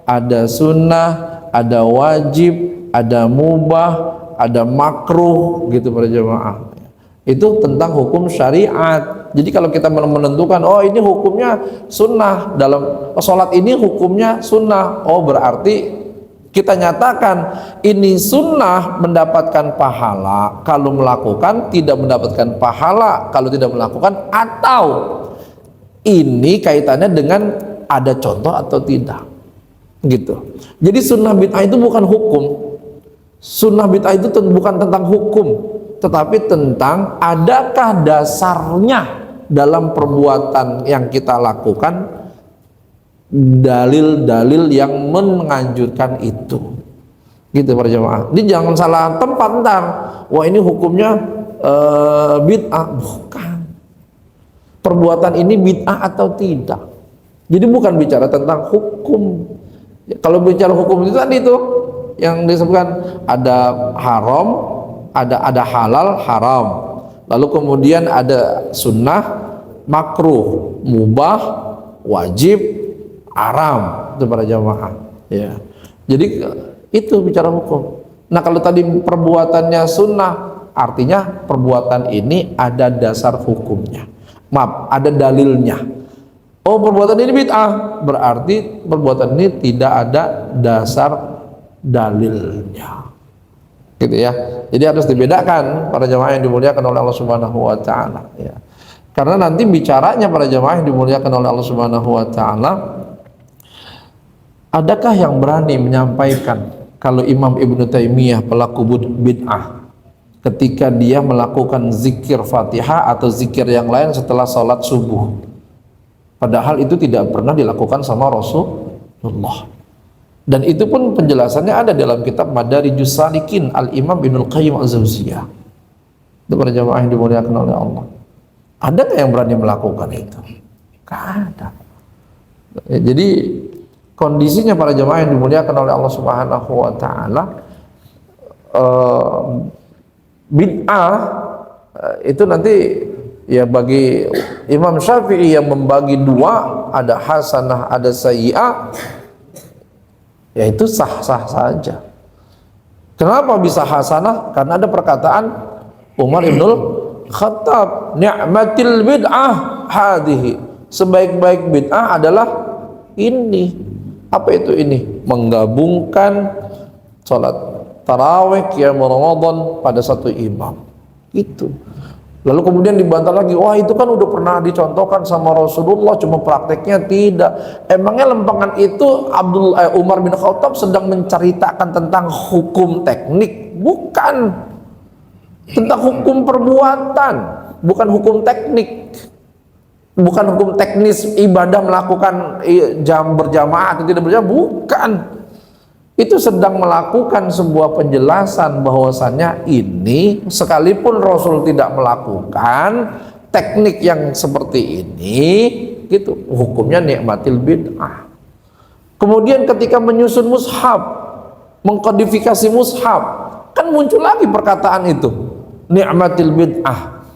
ada sunnah, ada wajib, ada mubah, ada makruh, gitu para jemaah. Itu tentang hukum syariat. Jadi kalau kita menentukan, oh ini hukumnya sunnah, dalam sholat ini hukumnya sunnah, oh berarti kita nyatakan ini sunnah mendapatkan pahala kalau melakukan, tidak mendapatkan pahala kalau tidak melakukan, atau ini kaitannya dengan ada contoh atau tidak. gitu. Jadi sunnah bid'ah itu bukan hukum. Sunnah bid'ah itu bukan tentang hukum, tetapi tentang adakah dasarnya dalam perbuatan yang kita lakukan dalil-dalil yang menganjurkan itu. Gitu para jemaah. Jadi jangan salah tempat tentang wah ini hukumnya bid'ah. Bukan. Perbuatan ini bid'ah atau tidak. Jadi bukan bicara tentang hukum. Kalau bicara hukum itu tadi itu yang disebutkan ada haram, ada halal, haram. Lalu kemudian ada sunnah, makruh, mubah, wajib, haram. Itu para jamaah. Ya. Jadi itu bicara hukum. Nah kalau tadi perbuatannya sunnah, artinya perbuatan ini ada dasar hukumnya. Maaf, ada dalilnya. Oh perbuatan ini bid'ah, berarti perbuatan ini tidak ada dasar dalilnya, gitu ya. Jadi harus dibedakan para jamaah yang dimuliakan oleh Allah Subhanahu Wa Taala. Ya. Karena nanti bicaranya para jamaah yang dimuliakan oleh Allah Subhanahu Wa Taala, adakah yang berani menyampaikan kalau Imam Ibnu Taimiyah pelaku bid'ah ketika dia melakukan zikir Fatihah atau zikir yang lain setelah sholat subuh? Padahal itu tidak pernah dilakukan sama Rasulullah. Dan itu pun penjelasannya ada dalam kitab Madarijus Salikin Al-Imam Ibnul Qayyim Az-Jauziyah. Itu para jamaah yang dimuliakan oleh Allah. Ada nggak yang berani melakukan itu? Nggak ada. Jadi kondisinya para jamaah yang dimuliakan oleh Allah Subhanahu Wa Taala, bid'ah itu nanti ya bagi Imam Syafi'i yang membagi dua, ada hasanah, ada sayyi'ah, ya itu sah-sah saja. Kenapa bisa hasanah? Karena ada perkataan Umar Ibnul Khattab, ni'matil bid'ah hadhihi, sebaik-baik bid'ah adalah ini. Apa itu ini? Menggabungkan salat tarawih, qiyam Ramadan pada satu imam. Itu. Lalu kemudian dibantah lagi, wah itu kan udah pernah dicontohkan sama Rasulullah, cuma prakteknya tidak. Emangnya lempengan itu Umar bin Khattab sedang menceritakan tentang hukum teknik? Bukan. Tentang hukum perbuatan, bukan hukum teknik. Bukan hukum teknis ibadah melakukan jam berjamaah atau tidak berjamaah, bukan. Itu sedang melakukan sebuah penjelasan bahwasannya ini sekalipun Rasul tidak melakukan teknik yang seperti ini, gitu, hukumnya nikmatil bid'ah. Kemudian ketika menyusun mushaf, mengkodifikasi mushaf, kan muncul lagi perkataan itu, nikmatil bid'ah.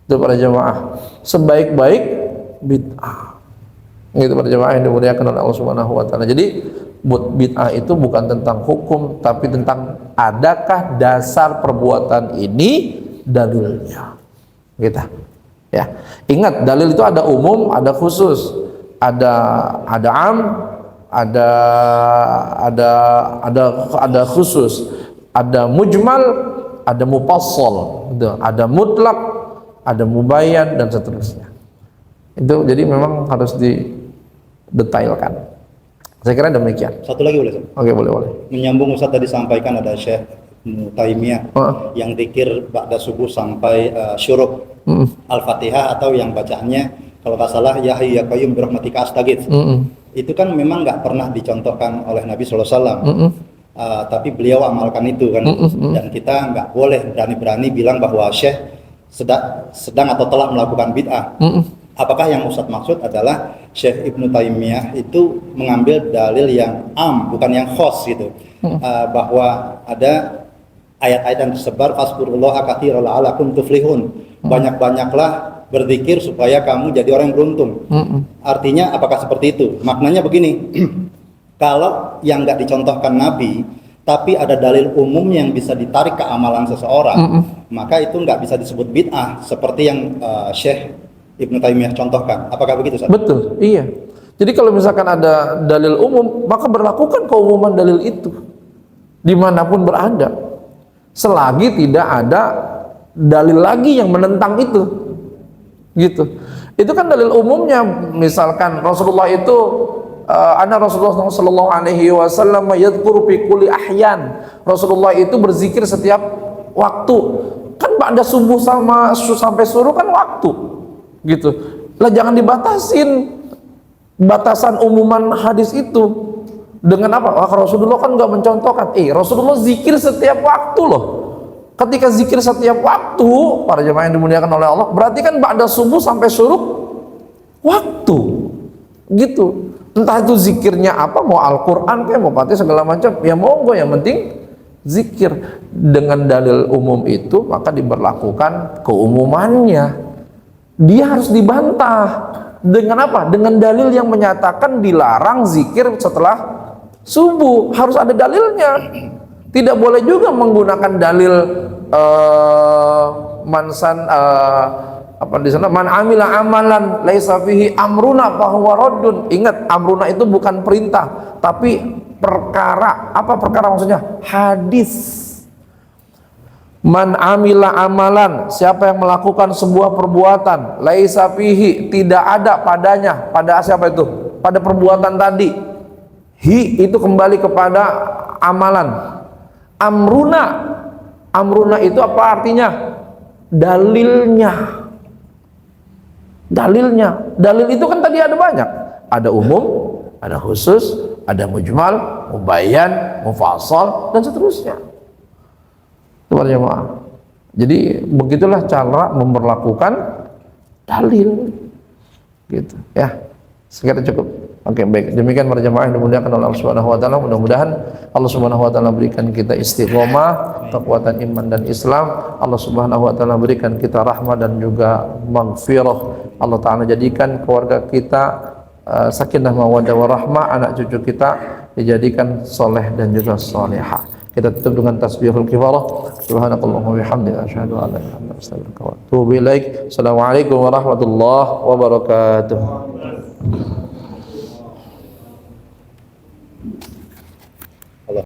Itu para jamaah, sebaik-baik bid'ah. Itu para jamaah yang dimuliakan oleh Allah Subhanahu Wa Taala. Jadi bid'ah itu bukan tentang hukum, tapi tentang adakah dasar perbuatan ini dalilnya. Gitu. Ya. Ingat, dalil itu ada umum, ada khusus, ada am, ada khusus, ada mujmal, ada mufassal, ada mutlak, ada mubayyan dan seterusnya. Itu jadi memang harus didetailkan. Saya kira demikian. Satu lagi boleh? Oke, boleh. Menyambung Ustaz tadi sampaikan ada Syekh Ibnu Taimiyah yang zikir ba'da subuh sampai syuruk Al-Fatihah, atau yang bacaannya kalau nggak salah ya hayyu ya qayyum bi rahmatika astaghits. Itu kan memang nggak pernah dicontohkan oleh Nabi sallallahu alaihi wasallam. Tapi beliau amalkan itu kan. Dan kita nggak boleh berani-berani bilang bahwa Syekh sedang atau telah melakukan bid'ah. Apakah yang Ustadz maksud adalah Syekh Ibnu Taimiyah itu mengambil dalil yang am, bukan yang khos gitu, bahwa ada ayat-ayat yang tersebar fasburullaha katsiran la'allakum tuflihun, banyak-banyaklah berzikir supaya kamu jadi orang yang beruntung. Artinya apakah seperti itu? Maknanya begini, kalau yang nggak dicontohkan Nabi tapi ada dalil umum yang bisa ditarik ke amalan seseorang, maka itu nggak bisa disebut bid'ah seperti yang Syekh Ibnu Taimiyah contohkan. Apakah begitu, Ustaz? Betul, iya. Jadi kalau misalkan ada dalil umum, maka berlakukan keumuman dalil itu dimanapun berada, selagi tidak ada dalil lagi yang menentang itu, gitu. Itu kan dalil umumnya. Misalkan Rasulullah itu Anna Rasulullah sallallahu alaihi wasallam yadhkuru fi kulli ahyan. Rasulullah itu berzikir setiap waktu. Kan ba'da subuh sama sampai suruh kan waktu. Gitu. Lah jangan dibatasin batasan umuman hadis itu. Dengan apa? Wah, Rasulullah kan nggak mencontohkan. Rasulullah zikir setiap waktu loh. Ketika zikir setiap waktu, para jemaah yang dimuliakan oleh Allah, berarti kan ba'da subuh sampai suruh waktu. Gitu. Entah itu zikirnya apa, mau Al-Quran kayak mau Fatihah segala macam, ya monggo, yang penting zikir. Dengan dalil umum itu maka diberlakukan keumumannya. Dia harus dibantah dengan apa? Dengan dalil yang menyatakan dilarang zikir setelah subuh. Harus ada dalilnya. Tidak boleh juga menggunakan dalil apa di sana, man amila amalan laisa fihi amruna fahuwa raddun. Ingat, amruna itu bukan perintah tapi perkara. Apa perkara maksudnya? Hadis. Man amila amalan, siapa yang melakukan sebuah perbuatan laisa fihi, tidak ada padanya, pada siapa itu? Pada perbuatan tadi. Hi itu kembali kepada amalan. Amruna, amruna itu apa artinya? Dalilnya. Dalilnya, dalil itu kan tadi ada banyak, ada umum, ada khusus, ada mujmal, mubayyan, mufassal, dan seterusnya. Itu para jemaah. Jadi begitulah cara memperlakukan dalil, gitu ya. Sekian cukup. Oke, baik. Demikian para jemaah yang dimuliakan oleh Allah Subhanahu wa taala. Mudah-mudahan Allah Subhanahu wa taala berikan kita istiqomah, kekuatan iman dan Islam. Allah Subhanahu wa taala berikan kita rahmah dan juga maghfirah. Allah taala jadikan keluarga kita sakinah mawaddah warahmah, anak cucu kita dijadikan soleh dan juga solehah. Kita tutup dengan tasbihul kifarah. Subhanakallahumma wa bihamdika asyhadu an la ilaha illa anta astaghfiruka wa atubu ilaik. Assalamualaikum warahmatullahi wabarakatuh.